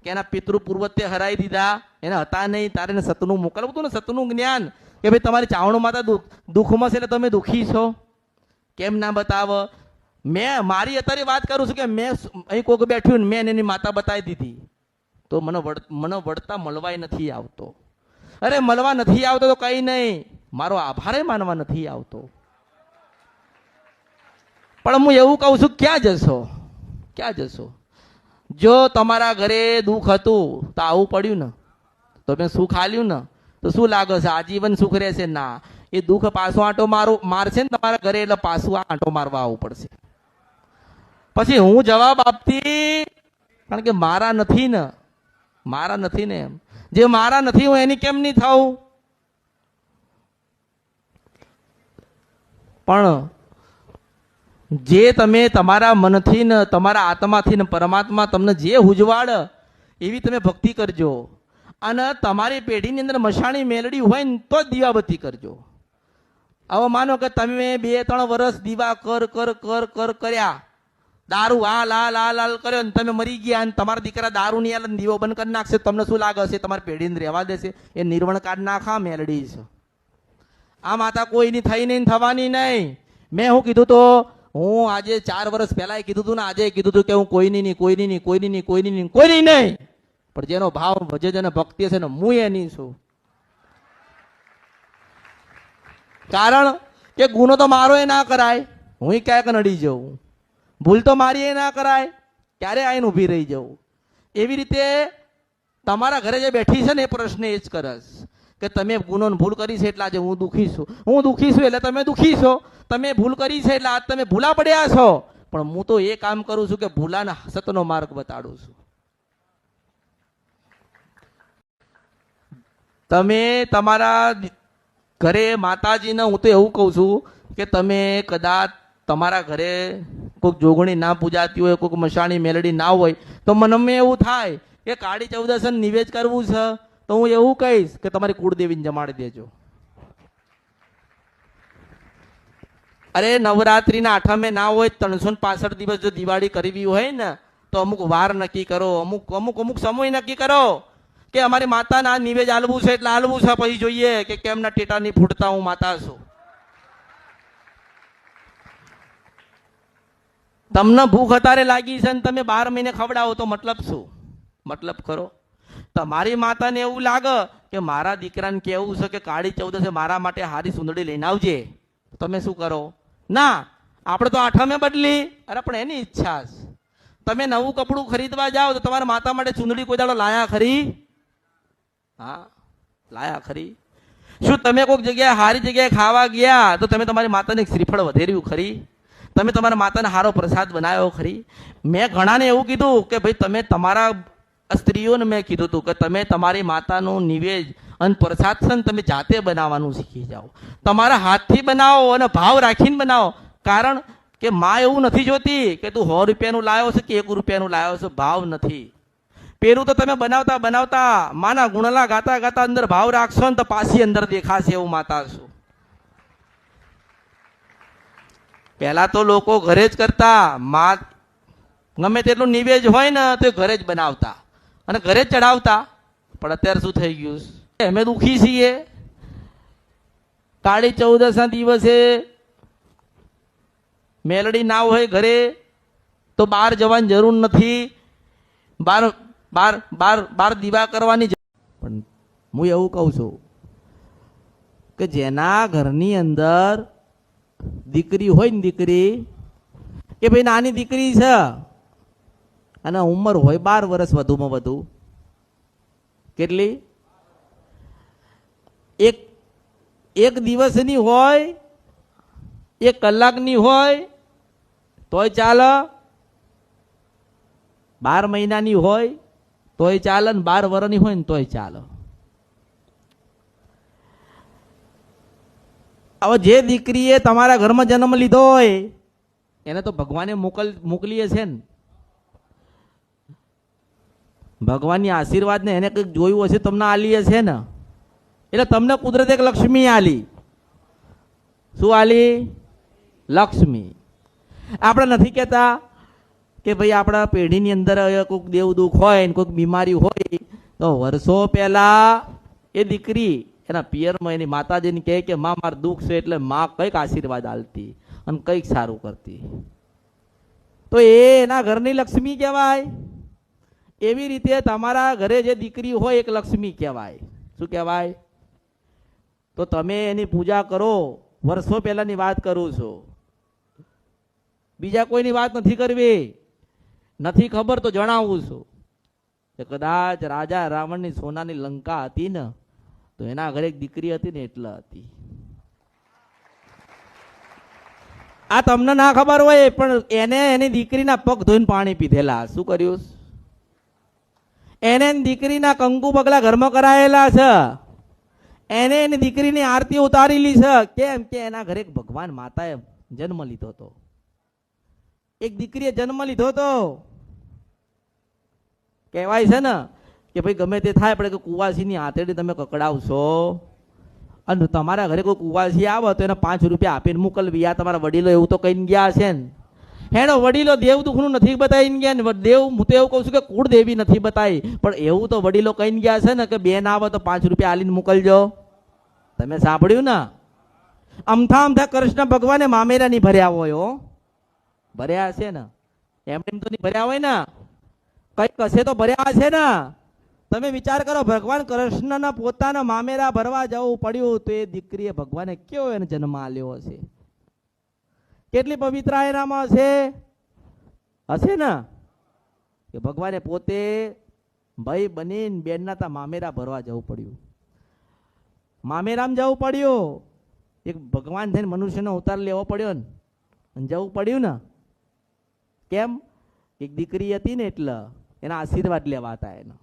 કે એના પિતૃ પૂર્વતે હરાઈ દીધા, એને હતા નહીં, તારે એને સતનું મોકલવું હતું ને, સતનું જ્ઞાન કે ભાઈ તમારી ચાવણું માતા દુઃખમાં છે એટલે તમે દુઃખી છો, કેમ ના બતાવો. મેં મારી અત્યારે વાત કરું છું કે મેં અહીં કોક બેઠ્યું ને મેં એની માતા બતાવી દીધી તો મને વળતા મળવાય નથી આવતો. અરે મળવા નથી આવતો તો કઈ નહીં, મારો આભારે માનવા નથી આવતો. પણ હું એવું કહું છું, ક્યાં જશો, ક્યાં જશો? જો તમારા ઘરે દુઃખ હતું તો આવું પડ્યું ને, તમે સુખ આલ્યું ને તો શું લાગે છે આજીવન સુખ રહેશે? ના, એ દુઃખ પાછું આંટો મારશે ને તમારા ઘરે, એટલે પાછું આંટો મારવા આવવું પડશે. પછી હું જવાબ આપતી, કારણ કે મારા નથી ને, મારા નથી ને. એમ જે મારા નથી હું એની કેમ નહીં થાઉં? પણ જે તમે તમારા મનથી ને તમારા આત્માથી ને પરમાત્મા તમને જે ઉજવાડ એવી તમે ભક્તિ કરજો. અને તમારી પેઢીની અંદર મશાણી મેલડી હોય ને તો જ દીવાબત્તી કરજો. હવે માનો કે તમે 2-3 વર્ષ દીવા કર્યા, દારૂ હાલ કર્યો ને તમે મરી ગયા અને તમારા દીકરા દારૂ ની હાલ દીવો બંધ કરી નાખશે, તમને શું લાગે છે? તમારી પેઢીને રહેવા દેશે? એ નિર્વણ કાઢ નાખા મેલડી છે. આ માતા કોઈની થઈ નહીં, થવાની નહીં. મેં શું કીધું તો, હું આજે 4 વર્ષ પહેલા કીધું હતું ને આજે કીધું હતું કે હું કોઈની નહીં. પણ જેનો ભાવ ભજે જેને ભક્તિ હશે ને હું એની છું. કારણ કે ગુનો તો મારો એ ના કરાય, હું ક્યાંક નડી જવું. ભૂલ તો મારી એ ના કરાય, ક્યારે આઈને ઊભી રહી જવું. એવી રીતે તમારા ઘરે જે બેઠી છે ને એ પ્રશ્ન એ જ કરસ કે તમે ગુનો ભૂલ કરી છે એટલે આજે હું દુઃખી છું. હું દુઃખી છું એટલે તમે દુઃખી છો. તમે ભૂલ કરી છે એટલે આજ તમે ભૂલા પડ્યા છો. પણ હું તો એ કામ કરું છું કે ભૂલાના સતનો માર્ગ બતાડું છું. તમે તમારા ઘરે માતાજીને, હું તો એવું કહું છું કે તમે કદાચ તમારા ઘરે કોઈક જોગણી ના પૂજાતી હોય, કોઈક મશાણી મેલડી ના હોય, તો મનમાં એવું થાય કે કાળી ચૌદસને નિવેદ કરવું છે તો હું એવું કહીશ કે તમારી કુળદેવીને જમાડી દેજો. અરે નવરાત્રીના 8મે ના હોય, 365 દિવસ જો દિવાળી કરવી હોય ને તો અમુક વાર નક્કી કરો, અમુક સમય નક્કી કરો કે અમારી માતાના નિવેદ આલવું છે એટલે આલવું છે. પછી જોઈએ કે કેમના ટેટા નહીં ફૂટતા, હું માતા છું. તમને ભૂખ અત્યારે લાગી છે ને તમે 12 મહિને ખવડાવો તો મતલબ શું? મતલબ ખરો? તમારી માતાને એવું લાગે કે મારા દીકરાને કેવું છે કે કાળી ચૌદસે મારા માટે હારી સુંદડી લઈને આવજે, તમે શું કરો? ના, આપણે તો 8મે બદલી. અરે પણ એની ઈચ્છા છે. તમે નવું કપડું ખરીદવા જાઓ તો તમારા માતા માટે ચુંદડી કોઈ દાડો લાયા ખરી? હા, લાયા ખરી? શું તમે કોઈક જગ્યાએ હારી જગ્યાએ ખાવા ગયા તો તમે તમારી માતાને શ્રીફળ વધેર્યું ખરી? તમે તમારા માતાને હારો પ્રસાદ બનાવ્યો ખરી? મેં ઘણાને એવું કીધું કે ભાઈ તમે તમારા સ્ત્રીઓને મેં કીધું હતું કે તમે તમારી માતાનું નિવેદ અને પ્રસાદ છે ને તમે જાતે બનાવવાનું શીખી જાઓ. તમારા હાથથી બનાવો અને ભાવ રાખીને બનાવો. કારણ કે માં એવું નથી જોતી કે તું 100 રૂપિયાનું લાવ્યો છે કે 1 રૂપિયાનું લાવ્યો છે, ભાવ નથી. પેલું તો તમે બનાવતા માના ગુણલા ગાતા અંદર ભાવ રાખશો ને તો પાછી અંદર દેખાશે એવું માતા છું. પહેલા તો લોકો ઘરે જ કરતા, માં ગમે તેટલું નિવેદ હોય ને તો ઘરે જ બનાવતા અને ઘરે જ ચડાવતા. પણ અત્યારે શું થઈ ગયું? અમે દુઃખી છીએ. કાળી ચૌદસના દિવસે મેલડી ના હોય ઘરે તો બહાર જવાની જરૂર નથી, બાર દીવા કરવાની. પણ હું એવું કહું છું કે જેના ઘરની અંદર દીકરી હોય ને, દીકરી કે ભાઈ નાની દીકરી છે અને ઉંમર હોય 12 વર્ષ વધુમાં વધુ, કેટલી? એક દિવસની હોય, 1 કલાકની હોય તોય ચાલે, 12 મહિનાની હોય તોય ચાલે, 12 વર્ષની હોય ને તોય ચાલે. હવે જે દીકરીએ તમારા ઘરમાં જન્મ લીધો હોય એને તો ભગવાને મોકલીએ છે ને. ભગવાનની આશીર્વાદ ને એને કંઈક જોયું હશે તમને આલીએ છે ને. એટલે તમને કુદરતે એક લક્ષ્મી આલી. શું આલી? લક્ષ્મી. આપણે નથી કહેતા કે ભાઈ આપણા પેઢીની અંદર કોઈક દેવ દુઃખ હોય ને કોઈક બીમારી હોય તો વર્ષો પહેલા એ દીકરી એના પિયરમાં એની માતાજીને કહે કે માં મારું દુઃખ છે, એટલે માં કંઈક આશીર્વાદ આલતી અને કંઈક સારું કરતી. તો એ એના ઘરની લક્ષ્મી કહેવાય. એવી રીતે તમારા ઘરે જે દીકરી હોય એક લક્ષ્મી કહેવાય. શું કહેવાય? તો તમે એની પૂજા કરો. વર્ષો પહેલાની વાત કરું છું, બીજા કોઈની વાત નથી કરવી. નથી ખબર તો જણાવું છું કે કદાચ રાજા રાવણની સોનાની લંકા હતી ને તો એના ઘરે એક દીકરી હતી ને એટલે હતી. આ તમને ના ખબર હોય પણ એને એની દીકરીના પગ ધોઈને પાણી પીધેલા. શું કર્યું? એને એની દીકરીના કંકુ પગલા ઘરમાં કરાયેલા છે. એને એની દીકરીની આરતી ઉતારેલી છે. કેમ કે એના ઘરે ભગવાન માતાએ જન્મ લીધો હતો, એક દીકરીએ જન્મ લીધો હતો. કહેવાય છે ને કે ભાઈ ગમે તે થાય પડે કે કુવાસીની હાથેડી તમે કકડાવશો અને તમારા ઘરે કોઈ કુવાસી આવે તો એને 5 રૂપિયા આપીને મોકલવી. આ તમારા વડીલો એવું તો કહીને ગયા છે ને. હેનો વડીલો દેવ દુઃખનું નથી બતાવીને ગયા ને. દેવ હું તો એવું કહું છું કે કુળદેવી નથી બતાવી, પણ એવું તો વડીલો કહીને ગયા છે ને કે બેન આવે તો 5 રૂપિયા આલીને મોકલજો. તમે સાંભળ્યું ને? અમથા અમથા કૃષ્ણ ભગવાને મામેરા નહીં ભર્યા હોય. હો, ભર્યા છે ને. એમ તો નહીં ભર્યા હોય ને, કઈ કશે તો ભર્યા છે ને. તમે વિચાર કરો, ભગવાન કૃષ્ણના પોતાના મામેરા ભરવા જવું પડ્યું તો એ દીકરીએ ભગવાને કેવો એને જન્મ આલ્યો હશે? કેટલી પવિત્ર એનામાં હશે ને કે ભગવાને પોતે ભાઈ બનીને બેનના તા મામેરા ભરવા જવું પડ્યું. મામેરામ જવું પડ્યું. એક ભગવાન થઈને મનુષ્યનો અવતાર લેવો પડ્યો ને અને જવું પડ્યું ને. કેમ? એક દીકરી હતી ને એટલે એના આશીર્વાદ લેવાતા. એનો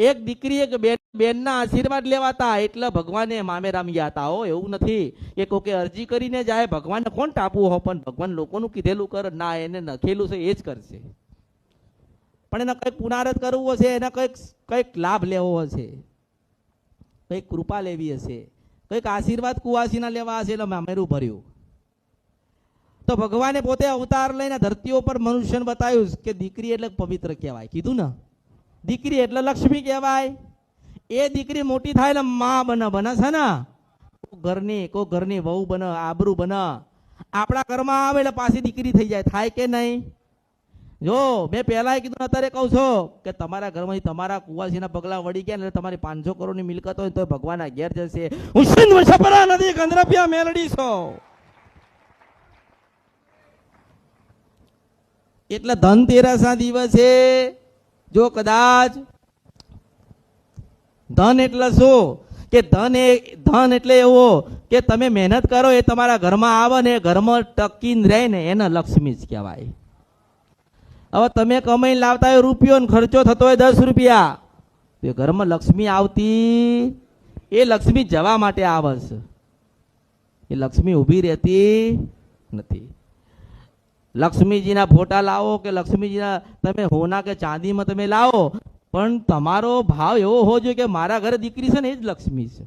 એક દીકરી એક બેનના આશીર્વાદ લેવાતા એટલે ભગવાને મામેરામ ગયા હતા. હો, એવું નથી કે કોકે અરજી કરીને જાય. ભગવાનને કોણ ટાપવું હો, પણ ભગવાન લોકોનું કીધેલું કર ના, એને નખેલું છે એ જ કરશે. પણ એને કંઈક પુનારત કરવું હશે, એને કંઈક લાભ લેવો હશે, કંઈક કૃપા લેવી હશે, કંઈક આશીર્વાદ કુવાસીના લેવા હશે. એટલે મામેરું ભર્યું. તો ભગવાને પોતે અવતાર લઈને ધરતીઓ પર મનુષ્યને બતાવ્યું કે દીકરી એટલે પવિત્ર કહેવાય. કીધું ને, દીકરી એટલે લક્ષ્મી કહેવાય. એ દીકરી મોટી થાય ને માં બને છે ને, કોઈ ઘરની વહુ બને, આબરૂ બને. આપણા ઘરમાં આવે એટલે પાછી દીકરી થઈ જાય. થાય કે નહીં? જો મેં પહેલા કીધું, અત્યારે કહું છું કે તમારા ઘરમાં તમારા કુવાસીના પગલા વળી ગયા એટલે તમારી 500 કરોડની મિલકત હોય તો ભગવાનના ઘેર જશે. હું સિંધ છપરા નદી ગંધરપિયા મેલડી છો. એટલે ધનતેરસના દિવસે જો કદાચ ધન એટલે શું કે ધન એટલે એવો કે તમે મહેનત કરો એ તમારા ઘરમાં આવે ને ઘરમાં ટકીને રહે ને એને લક્ષ્મી જ કહેવાય. હવે તમે કમાઈને લાવતા હોય રૂપિયો ને ખર્ચો થતો હોય 10 રૂપિયા તો ઘરમાં લક્ષ્મી આવતી, એ લક્ષ્મી જવા માટે આવે છે. એ લક્ષ્મી ઊભી રહેતી નથી. લક્ષ્મીજીના ફોટા લાવો કે લક્ષ્મીજીના તમે હોના કે ચાંદીમાં તમે લાવો, પણ તમારો ભાવ એવો હોવો જોઈએ કે મારા ઘરે દીકરી છે ને એ જ લક્ષ્મી છે.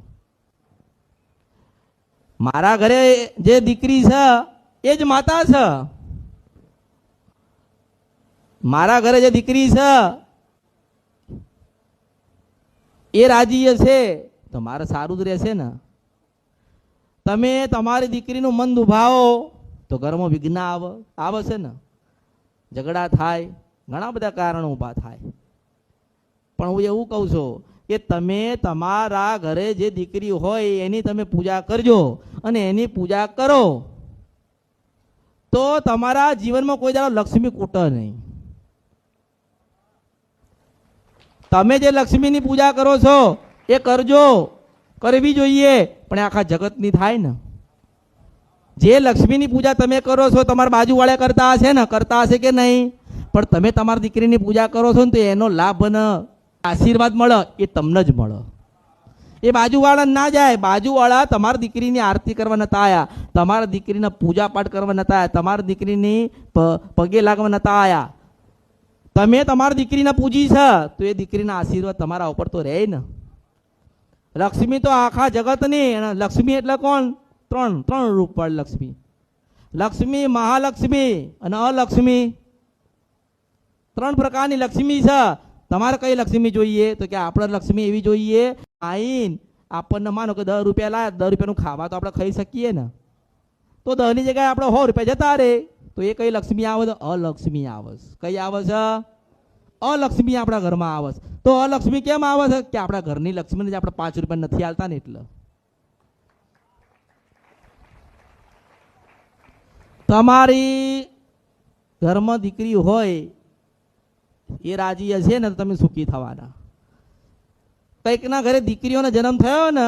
મારા ઘરે જે દીકરી છે એ જ માતા છે. મારા ઘરે જે દીકરી છે એ રાજી હશે તો મારે સારું જ રહેશે ને. તમે તમારી દીકરીનું મન દુભાવો તો ઘરમાં વિઘ્ન આવે છે ને, ઝઘડા થાય, ઘણા બધા કારણો ઊભા થાય. પણ હું એવું કહું છું કે તમે તમારા ઘરે જે દીકરી હોય એની તમે પૂજા કરજો અને એની પૂજા કરો તો તમારા જીવનમાં કોઈ દાડો લક્ષ્મી કૂટે નહીં. તમે જે લક્ષ્મીની પૂજા કરો છો એ કરજો, કરવી જોઈએ, પણ આખા જગતની થાય ને. જે લક્ષ્મીની પૂજા તમે કરો છો તમારા બાજુવાળા કરતા હશે ને, કરતા હશે કે નહીં, પણ તમે તમારી દીકરીની પૂજા કરો છો ને તો એનો લાભ ને આશીર્વાદ મળે એ તમને જ મળે. એ બાજુવાળા ના જાય. બાજુવાળા તમારી દીકરીની આરતી કરવા નતા આવ્યા, તમારા દીકરીના પૂજા પાઠ કરવા નતા આવ્યા, તમારી દીકરીની પગે લાગવા નતા આવ્યા. તમે તમારી દીકરીને પૂજી છે તો એ દીકરીના આશીર્વાદ તમારા ઉપર તો રહે ને. લક્ષ્મી તો આખા જગતની, અને લક્ષ્મી એટલે કોણ? ત્રણ રૂપ વાળી લક્ષ્મી. લક્ષ્મી, મહાલક્ષ્મી અને અલક્ષ્મી. 3 પ્રકારની લક્ષ્મી છે. તમારે કઈ લક્ષ્મી જોઈએ? તો કે આપણે લક્ષ્મી એવી જોઈએ આઈન આપણને માનો કે 10 રૂપિયા લાયા, 10 રૂપિયાનું ખાવા તો આપણે ખાઈ શકીએ ને, તો 10 ની જગ્યાએ આપણે 100 રૂપિયા જતા રે, તો એ કઈ લક્ષ્મી આવે? તો અલક્ષ્મી આવે. કઈ આવે છે? અલક્ષ્મી આપણા ઘરમાં આવે. તો અલક્ષ્મી કેમ આવે છે? કે આપણા ઘરની લક્ષ્મીને જ આપણે 5 રૂપિયા નથી આલતા ને એટલે. તમારી ઘરમાં દીકરી હોય એ રાજી હશે ને તમે સુખી થવાના. કંઈકના ઘરે દીકરીઓનો જન્મ થયો ને,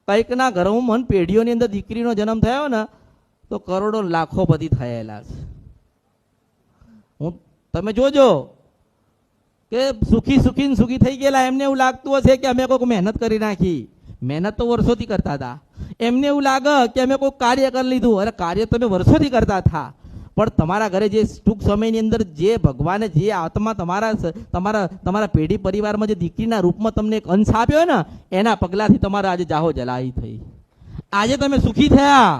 કંઈકના ઘરોમાં પેઢીઓની અંદર દીકરીનો જન્મ થયો ને, તો કરોડો લાખો બધી થયેલા છે. તમે જોજો કે સુખી થઈ ગયેલા, એમને એવું લાગતું હશે કે અમે કોઈ મહેનત કરી નાખી. મહેનત તો વર્ષોથી કરતા હતા. એમને એવું લાગે કે અમે કોઈ કાર્ય કરી લીધું. અરે કાર્ય તમે વર્ષોથી કરતા હતા, પણ તમારા ઘરે જે ટૂંક સમયની અંદર જે ભગવાને જે આત્મા તમારા પેઢી પરિવારમાં જે દીકરીના રૂપમાં તમને એક અંશ આપ્યો ને, એના પગલાથી તમારા આજે જાહો જલાઈ થઈ. આજે તમે સુખી થયા,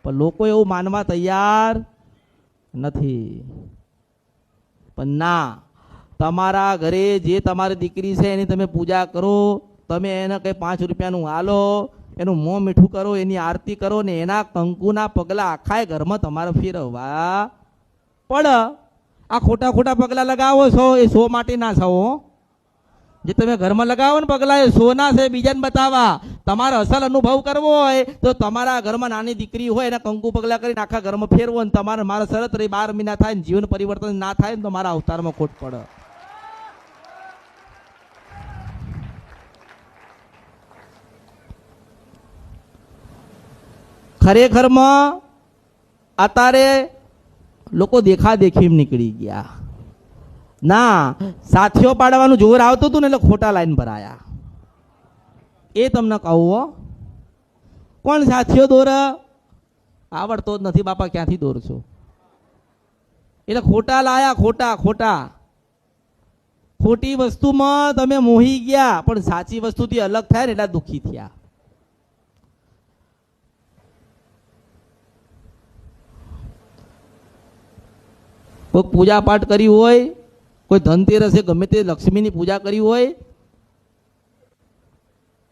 પણ લોકો એવું માનવા તૈયાર નથી. પણ ના, તમારા ઘરે જે તમારી દીકરી છે એની તમે પૂજા કરો, તમે એને કંઈ 5 રૂપિયાનું હાલો, એનું મોં મીઠું કરો, એની આરતી કરો ને એના કંકુના પગલા આખા ઘરમાં તમારે ફેરવવા પડે. આ ખોટા પગલા લગાવો છો એ શો માટે ના છો. જે તમે ઘરમાં લગાવો ને પગલા, એ શો ના છે બીજાને બતાવવા. તમારે અસલ અનુભવ કરવો હોય તો તમારા ઘરમાં નાની દીકરી હોય એને કંકુ પગલા કરીને આખા ઘરમાં ફેરવો ને તમારે મારા શરત રહી 12 મહિના થાય ને જીવન પરિવર્તન ના થાય ને તો મારા અવતારમાં ખોટ પડે. ખરેખરમાં અત્યારે લોકો દેખાદેખી નીકળી ગયા. ના, સાથીઓ પાડવાનું જોર આવતું હતું ને એટલે ખોટા લાઈન પર આયા. એ તમને કહું, કોણ સાથીઓ દોરે? આવડતો જ નથી બાપા, ક્યાંથી દોરશો? એટલે ખોટા લાયા. ખોટી વસ્તુમાં તમે મોહી ગયા, પણ સાચી વસ્તુથી અલગ થાય ને એટલે દુઃખી થયા. કોઈ પૂજા પાઠ કરી હોય, કોઈ ધનતેરસે ગમે તે લક્ષ્મીની પૂજા કરી હોય,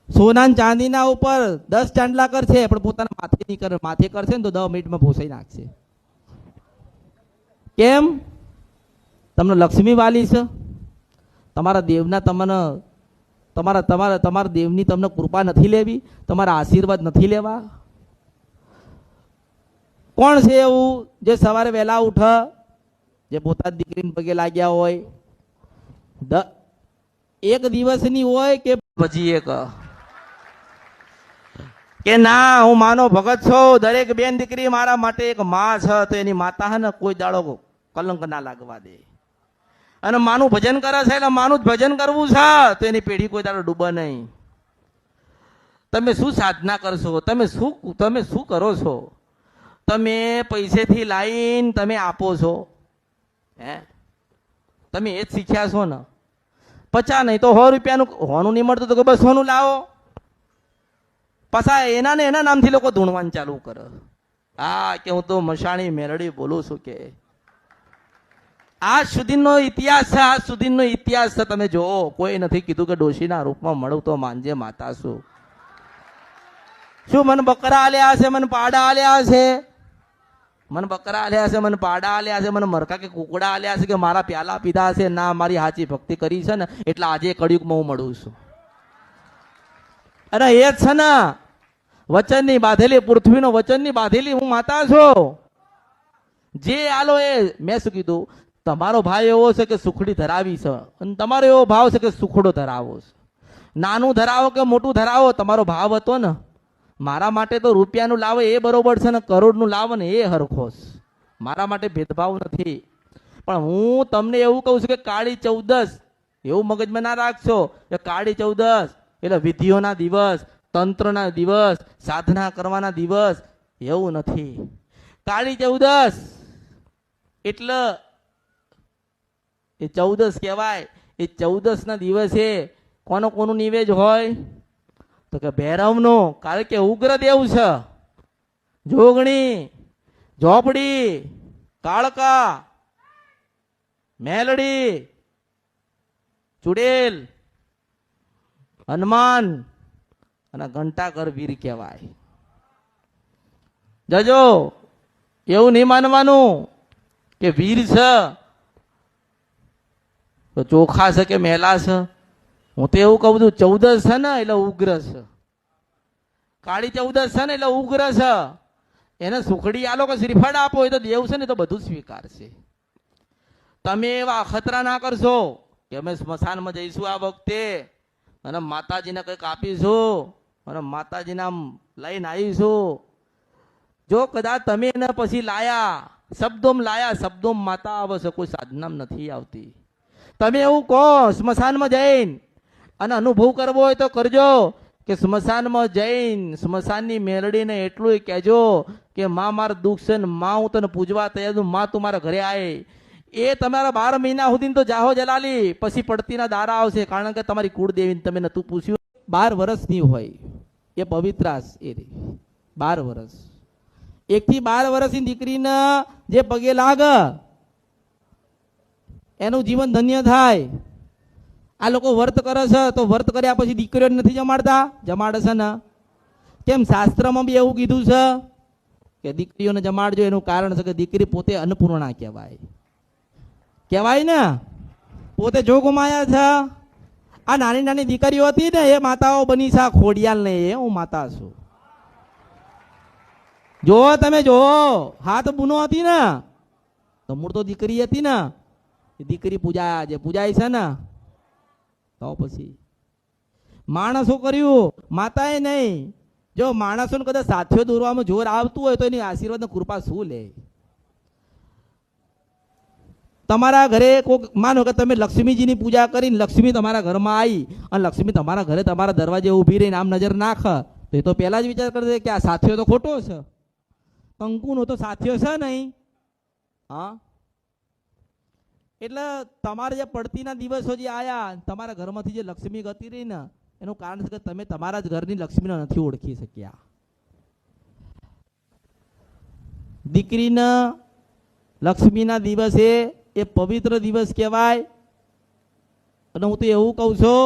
સોના ચાંદીના ઉપર 10 ચાંદલા કરશે પણ પોતાના માથે નહીં કરે. માથે કરશે ને તો 10 મિનિટમાં ભૂસાઈ નાખશે. કેમ? તમને લક્ષ્મી વાલી છે. તમારા દેવના તમારા દેવની તમને કૃપા નથી લેવી, તમારા આશીર્વાદ નથી લેવા. કોણ છે એવું જે સવારે વહેલા ઉઠે, જે પોતાની દીકરીને પગે લાગ્યા હોય, એક દિવસની હોય કે પછી એક કે ના હું માનો ભગત છું, દરેક બેન દીકરી મારા માટે એક માં છે, તો એની માતા હે ને કોઈ દાડો કલંક ના લાગવા દે. અને માનું ભજન કરે છે એટલે માનું જ ભજન કરવું છે, તો એની પેઢી કોઈ દાડો ડૂબે નહીં. તમે શું સાધના કરશો? તમે શું કરો છો? તમે પૈસેથી લાઈન તમે આપો છો, તમે એ જ શીખ્યા છો ને. 50 નહીં તો 100 રૂપિયાનું હોનું નહીં મળતું તો 200 લાવો. પાછા એના નામથી લોકો ધૂણવાનું ચાલુ કરે. હા, કે હું તો મશાણી મેરડી બોલું છું. કે આજ સુધીનો ઇતિહાસ છે, તમે જોવો. કોઈ નથી કીધું કે ડોશીના રૂપમાં મળું તો માંજે માતા છું. શું મને બકરા આલ્યા હશે, મને પાડા આલ્યા હશે, મને બકરા આલ્યા હશે, મને પાડા આલ્યા હશે, મને મરકા કે કુકડા આલ્યા હશે, કે મારા પ્યાલા પીધા હશે? ના, મારી સાચી ભક્તિ કરી છે ને એટલે આજે કળિયુગમાં હું મળું છું. અરે એ જ છે ને, વચનની બાંધેલી, પૃથ્વીનો વચનની બાંધેલી હું માતા છું. જે આલો એ મેં શું કીધું, તમારો ભાવ એવો છે કે સુખડી ધરાવી છે, અને તમારો એવો ભાવ છે કે સુખડો ધરાવો છે. નાનું ધરાવો કે મોટું ધરાવો, તમારો ભાવ હતો ને મારા માટે તો રૂપિયાનું લાવો એ બરોબર છે ને કરોડનું લાવો ને એ હરખો છે. મારા માટે ભેદભાવ નથી. પણ હું તમને એવું કહું છું કે કાળી 14 એવું મગજમાં ના રાખશો કે કાળી 14 એટલે વિધિઓના દિવસ, તંત્રના દિવસ, સાધના કરવાના દિવસ, એવું નથી. કાળી 14 એટલે એ 14 કહેવાય. એ 14 ના દિવસે કોનું નિવેજ હોય તો કે ભૈરવનો, કારણ કે ઉગ્રદેવ છે. જોગણી, ઝોપડી, કાળકા, મેલડી, ચુડેલ, હનુમાન અને ઘંટાઘર વીર કહેવાય. જજો એવું નહીં માનવાનું કે વીર છે તો ચોખા છે કે મેલા છે. હું તો એવું કહું છું, 14 છે ને એટલે ઉગ્ર છે. કાળી 14 છે ને એટલે ઉગ્ર છે. એને સુખડી આલો કે શ્રીફળ આપો એ તો દેવ છે ને તો બધું સ્વીકારશે. તમે એવા અખતરા ના કરશો કે અમે સ્મશાનમાં જઈશું આ વખતે અને માતાજીને કંઈક આપીશું અને માતાજીને આમ લઈને આવીશું. જો કદાચ તમે એને પછી લાયા શબ્દોમાં માતા આવે છે, કોઈ સાધનામાં નથી આવતી. તમે એવું કહો સ્મશાનમાં જઈને અને અનુભવ કરવો હોય તો કરજો કે સ્મશાનમાં જઈને સ્મશાનની મેલડીને એટલું કહેજો કે માં મારું દુઃખ છે ને માં હું તને પૂજવા તૈયાર છું, માં તું મારા ઘરે આય. એ તમારા 12 મહિના સુધી તો જાહો જલાલી, પછી પડતીના દારા આવશે. કારણ કે તમારી કુળદેવીને તમે નતું પૂછ્યું. 12 વર્ષની હોય એ પવિત્રાસ, એ 12 વર્ષ. 1 થી 12 વર્ષની દીકરીને જે પગે લાગે એનું જીવન ધન્ય થાય. આ લોકો વર્ત કરે છે તો વર્ત કર્યા પછી દીકરીઓ નથી જમાડતા? જમાડે છે ને. કેમ? શાસ્ત્રમાં બી એવું કીધું છે કે દીકરીઓને જમાડજો. એનું કારણ છે કે દીકરી પોતે અન્નપૂર્ણા કહેવાય ને, પોતે જોગમાયા છે. આ નાની નાની દીકરીઓ હતી ને એ માતાઓ બની છે. ખોડિયાલ ને એ હું માતા છું. જો તમે જો હાથ બુનો હતી ને તો મૂળ તો દીકરી હતી ને. દીકરી પૂજાય છે ને. તો પછી માણસો કર્યું, માતાએ નહીં. જો માણસોને કદાચ સાથીઓ દોરવામાં જોર આવતું હોય તો એની આશીર્વાદ ને કૃપા શું લે? તમારા ઘરે કોઈક માનો કે તમે લક્ષ્મીજીની પૂજા કરીને લક્ષ્મી તમારા ઘરમાં આવી અને લક્ષ્મી તમારા ઘરે તમારા દરવાજે ઊભી રહીને આમ નજર નાખ તો એ તો પહેલા જ વિચાર કરશે કે આ સાથીઓ તો ખોટો છે. કંકુનો તો સાથીઓ છે નહીં. હા, એટલે તમારે જે પડતીના દિવસો જે આયા તમારા ઘરમાંથી જે લક્ષ્મી ગતી રહી ને એનું કારણ છે કે તમે તમારા જ ઘરની લક્ષ્મીને નથી ઓળખી શક્યા. દીકરીને લક્ષ્મીના દિવસે એ પવિત્ર દિવસ કહેવાય. અને હું તો એવું કહું છું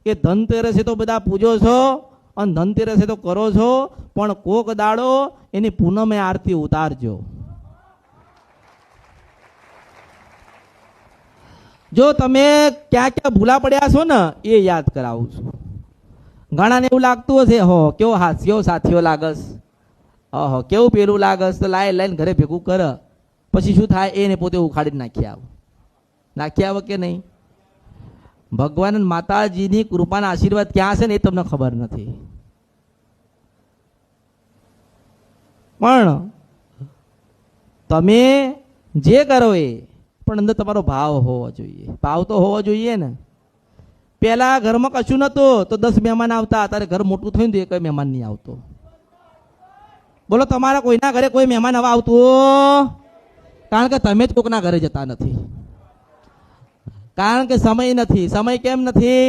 કે ધનતેરસે તો બધા પૂજો છો અને ધનતેરસે તો કરો છો, પણ કોક દાડો એની પૂનમે આરતી ઉતારજો. જો તમે ક્યાં ક્યાં ભૂલા પડ્યા છો ને એ યાદ કરાવું છું. ઘણાને એવું લાગતું હશે કેવો સાથીઓ લાગસ, કેવું પેલું લાગસ, તો લાઈને ઘરે ભેગું કરે પછી શું થાય? એને પોતે ઉખાડીને નાખી આવે કે નહીં? ભગવાન માતાજીની કૃપાના આશીર્વાદ ક્યાં છે ને એ તમને ખબર નથી. પણ તમે જે કરો એ પણ અંદર તમારો ભાવ હોવો જોઈએ. ભાવ તો હોવો જોઈએ ને. પેલા ઘરમાં કશું નતું તો 10 મહેમાન આવતા, અત્યારે ઘર મોટું થયું તો એક મહેમાન નહીં આવતો. બોલો તમારા કોઈના ઘરે કોઈ મહેમાન હવે આવતું? કારણ કે તમે જ કોકના ઘરે જતા નથી. કારણ કે સમય નથી. સમય કેમ નથી?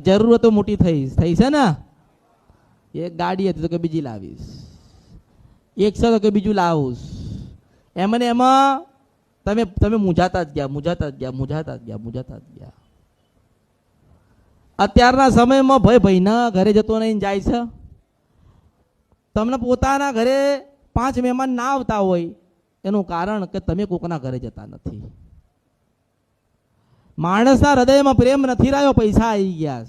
જરૂરતો મોટી થઈ છે ને. એક ગાડી હતી તો કે બીજી લાવીશ, એક છે તો કે બીજું લાવું. એમાં તમે મૂંઝાતા જ ગયા. અત્યારના સમયમાં ભાઈના ઘરે જતો નહીં જાય છે. તમને પોતાના ઘરે 5 મહેમાન ના આવતા હોય એનું કારણ કે તમે કોકના ઘરે જતા નથી. માણસના હૃદયમાં પ્રેમ નથી રહ્યો, પૈસા આવી ગયા.